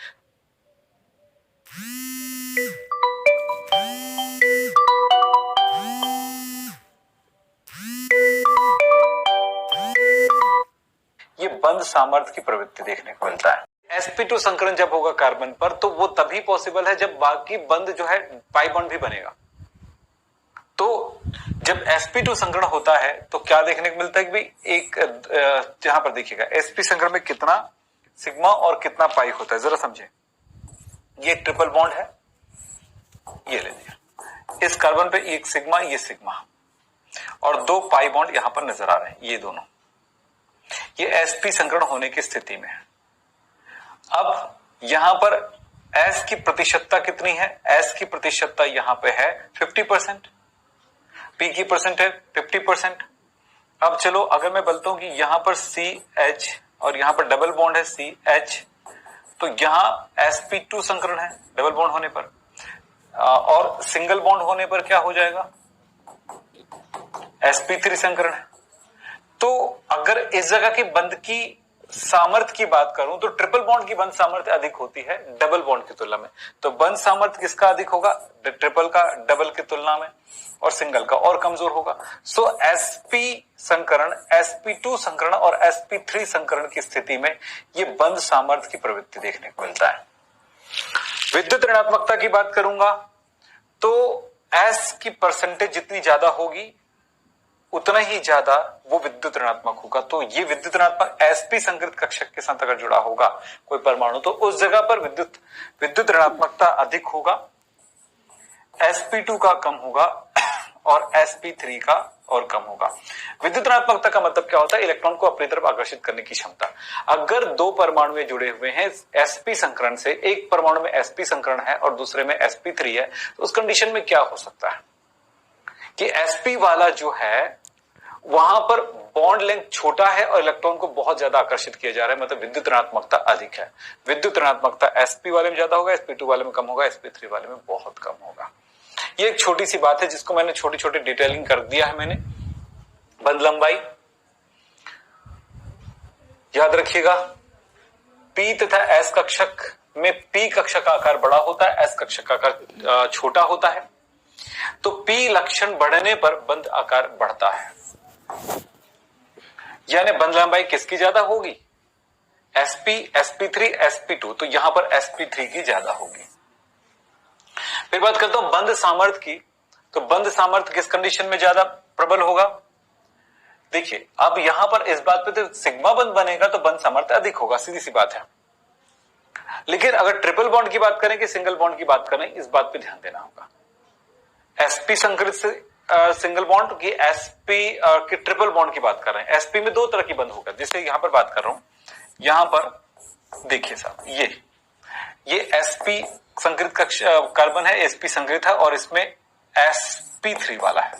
ये बंध सामर्थ्य की प्रवृत्ति देखने को मिलता है। sp2 संकरण जब होगा कार्बन पर तो वो तभी पॉसिबल है जब बाकी बंध जो है पाई बॉन्ड भी बनेगा। तो जब sp2 संकरण होता है तो क्या देखने को मिलता है कि भाई एक जहां पर देखिएगा sp संकरण में कितना सिग्मा और कितना पाई होता है, जरा समझे। ये ट्रिपल बॉन्ड है, ये ले लिया, इस कार्बन पे एक सिग्मा, ये सिग्मा, और दो पाई बॉन्ड यहां पर नजर आ रहे हैं, ये दोनों, ये sp संकरण होने की स्थिति में है। अब यहां पर S की प्रतिशतता कितनी है? S की प्रतिशतता यहां पे है 50%, P की परसेंट है 50%। अब चलो अगर मैं बोलता हूं कि यहां पर CH और यहां पर डबल बॉन्ड है CH, तो यहां sp2 संकरण है डबल बॉन्ड होने पर, और सिंगल बॉन्ड होने पर क्या हो जाएगा? sp3 संकरण है। तो अगर इस जगह के बंध की सामर्थ्य की बात करूं तो ट्रिपल बॉन्ड की बंध सामर्थ्य अधिक होती है डबल बॉन्ड की तुलना में। तो बंध सामर्थ्य किसका अधिक होगा? ट्रिपल का डबल की तुलना में, और सिंगल का और कमजोर होगा। सो sp संकरण, sp2 संकरण और sp3 संकरण की स्थिति में ये बंध सामर्थ्य की प्रवृत्ति देखने को मिलता है। विद्युत ऋणात्मकता की बात करूंगा तो S की परसेंटेज जितनी ज्यादा होगी उतना ही ज्यादा वो विद्युत ऋणात्मक होगा। तो ये विद्युत ऋणात्मक sp संकृत कक्षक के साथ अगर जुड़ा होगा कोई परमाणु तो उस जगह पर विद्युत ऋणात्मकता अधिक होगा, sp2 का कम होगा और sp3 का और कम होगा। विद्युत ऋणात्मकता का मतलब क्या होता है? इलेक्ट्रॉन को अपनी तरफ आकर्षित करने की क्षमता। अगर दो परमाणु जुड़े हुए हैं sp संकरण से, एक परमाणु में sp संकरण है और दूसरे में sp3 है, तो उस कंडीशन में क्या हो सकता है कि sp वाला जो है वहां पर बॉन्ड लेंथ छोटा है और इलेक्ट्रॉन को बहुत ज्यादा आकर्षित किया जा रहा है, मतलब विद्युत ऋणात्मकता अधिक है। विद्युत ऋणात्मकता sp वाले में ज्यादा होगा, sp2 वाले में कम होगा, sp3 वाले में बहुत कम होगा। ये एक छोटी सी बात है जिसको मैंने छोटी छोटी डिटेलिंग कर दिया है मैंने। बंध लंबाई याद रखिएगा, p तथा s कक्षक में p कक्षक का आकार बड़ा होता है, s कक्षक का आकार छोटा होता है। तो p लक्षण बढ़ने पर बंध आकार बढ़ता है, यानी बंध लंबाई किसकी ज्यादा होगी? sp, sp3, sp2, तो यहां पर sp3 की ज्यादा होगी। फिर बात करता हूं बंध सामर्थ्य की, तो बंध सामर्थ्य किस कंडीशन में ज्यादा प्रबल होगा? देखिए अब यहां पर इस बात पे तो सिग्मा बंध बनेगा तो बंध सामर्थ्य अधिक होगा, सीधी सी बात है। लेकिन अगर ट्रिपल बॉन्ड की बात करें कि सिंगल बॉन्ड की बात करें, इस बात पे ध्यान देना होगा। sp संकृत से सिंगल बॉन्ड की sp की ट्रिपल बॉन्ड की बात कर रहे हैं। sp में दो तरह की बंध होगा, जिससे यहां पर बात कर रहा हूं। यहां पर देखिए साहब, ये sp संकृत कक्ष कार्बन है, sp संकृत है, और इसमें sp3 वाला है,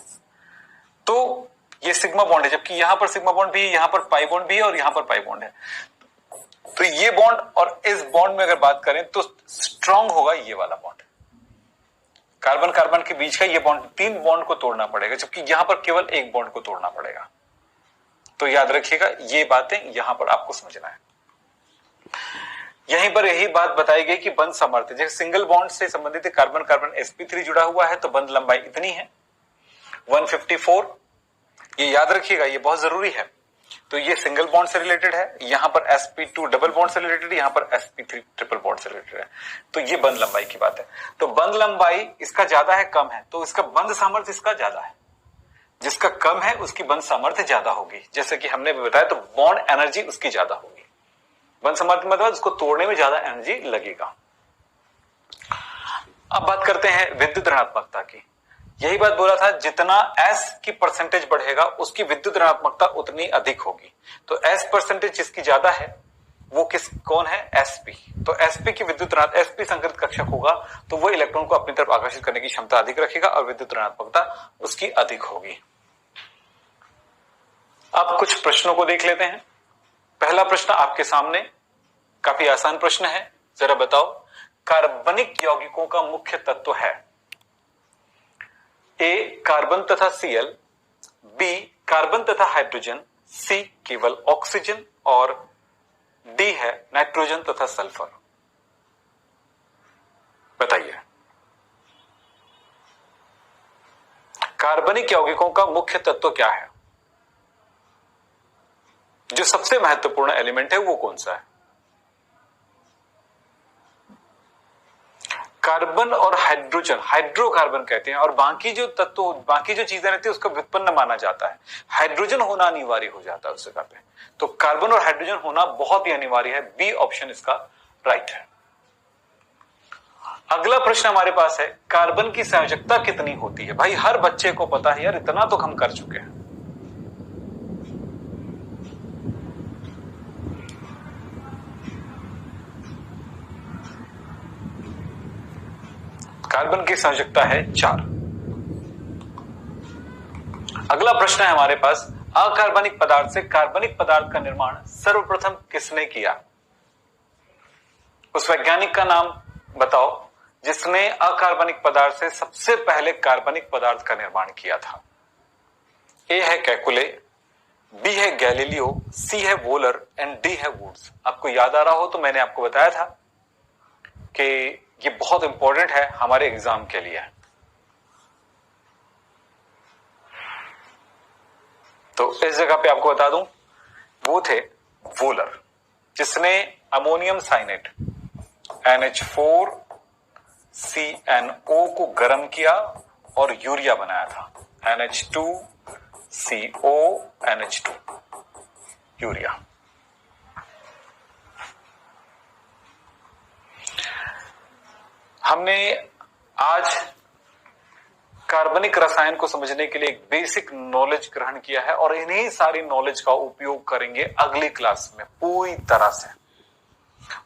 तो ये सिग्मा बॉन्ड है, जबकि यहां पर सिग्मा बॉन्ड भी है, यहां पर पाई बॉन्ड भी है और यहां पर पाई बॉन्ड है। तो ये बॉन्ड और इस बॉन्ड में अगर बात करें तो स्ट्रांग होगा ये वाला बॉन्ड। कार्बन कार्बन के बीच का ये बॉन्ड, तीन बॉन्ड को तोड़ना पड़ेगा, जबकि यहां पर केवल एक बॉन्ड को तोड़ना पड़ेगा। तो याद रखिएगा ये बातें यहां पर आपको समझना है। यहीं पर यही बात बताई गई कि बंध सामर्थ्य, जैसे सिंगल बॉन्ड से संबंधित कार्बन कार्बन sp3 जुड़ा हुआ है तो बंध लंबाई इतनी है 154। ये याद रखिएगा, ये बहुत जरूरी है। तो ये सिंगल बॉन्ड से रिलेटेड है, यहां पर sp2 डबल बॉन्ड से रिलेटेड है, यहां पर sp3 ट्रिपल बॉन्ड से रिलेटेड है। तो ये बंध लंबाई की बात है। तो बंध लंबाई इसका ज्यादा है कम है, तो इसका बंध सामर्थ्य इसका ज्यादा है। जिसका कम है उसकी बंध सामर्थ्य ज्यादा होगी, जैसे कि हमने भी बताया। तो बॉन्ड एनर्जी उसकी ज्यादा होगी। बंध सामर्थ्य मतलब उसको तोड़ने में ज्यादा एनर्जी लगेगा। अब बात करते हैं विद्युत ऋणात्मकता की। यही बात बोला था, जितना S की परसेंटेज बढ़ेगा उसकी विद्युत ऋणात्मकता उतनी अधिक होगी। तो S परसेंटेज जिसकी ज्यादा है वो कौन है? sp। तो sp की विद्युत sp संकृत कक्षक होगा, तो वो इलेक्ट्रॉन को अपनी तरफ आकर्षित करने की क्षमता अधिक रखेगा और विद्युत ऋणात्मकता उसकी अधिक होगी। अब कुछ प्रश्नों को देख लेते हैं। पहला प्रश्न आपके सामने काफी आसान प्रश्न है, जरा बताओ कार्बनिक यौगिकों का मुख्य तत्व है। ए कार्बन तथा Cl, बी कार्बन तथा हाइड्रोजन, सी केवल ऑक्सीजन और डी है नाइट्रोजन तथा सल्फर। बताइए कार्बनिक यौगिकों का मुख्य तत्व क्या है? जो सबसे महत्वपूर्ण एलिमेंट है वो कौन सा है? कार्बन और हाइड्रोजन, हाइड्रोकार्बन कहते हैं, और बाकी जो तत्व, बाकी जो चीजें रहती है उसका व्युत्पन्न माना जाता है। हाइड्रोजन होना अनिवार्य हो जाता है उस जगह पे। तो कार्बन और हाइड्रोजन होना बहुत ही अनिवार्य है। बी ऑप्शन इसका राइट है। अगला प्रश्न हमारे पास है, कार्बन की संयोजकता कितनी होती है? भाई हर बच्चे को पता है यार, इतना तो हम कर चुके हैं। कार्बन की संयोजकता है 4। अगला प्रश्न है हमारे पास, अकार्बनिक पदार्थ से कार्बनिक पदार्थ का निर्माण सर्वप्रथम किसने किया? उस वैज्ञानिक का नाम बताओ जिसने अकार्बनिक पदार्थ से सबसे पहले कार्बनिक पदार्थ का निर्माण किया था। ए है कैकुले, बी है गैलीलियो, सी है वोलर एंड डी है वुड्स। आपको याद आ रहा हो तो मैंने आपको बताया था कि ये बहुत इंपॉर्टेंट है हमारे एग्जाम के लिए। तो इस जगह पे आपको बता दूं, वो थे वोलर, जिसने अमोनियम साइनेट NH4CnO को गर्म किया और यूरिया बनाया था। NH2CONH2 urea. हमने आज कार्बनिक रसायन को समझने के लिए एक बेसिक नॉलेज ग्रहण किया है और इन्हीं सारी नॉलेज का उपयोग करेंगे अगली क्लास में पूरी तरह से।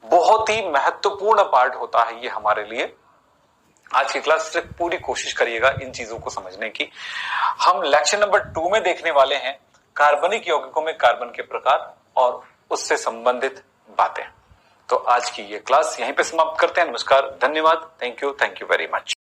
बहुत ही महत्वपूर्ण पार्ट होता है ये हमारे लिए। आज की क्लास से पूरी कोशिश करिएगा इन चीजों को समझने की। हम लेक्चर नंबर 2 में देखने वाले हैं कार्बनिक यौगिकों में कार्बन के प्रकार और उससे संबंधित बातें। तो आज की ये क्लास यहीं पे समाप्त करते हैं। नमस्कार, धन्यवाद, थैंक यू वेरी मच।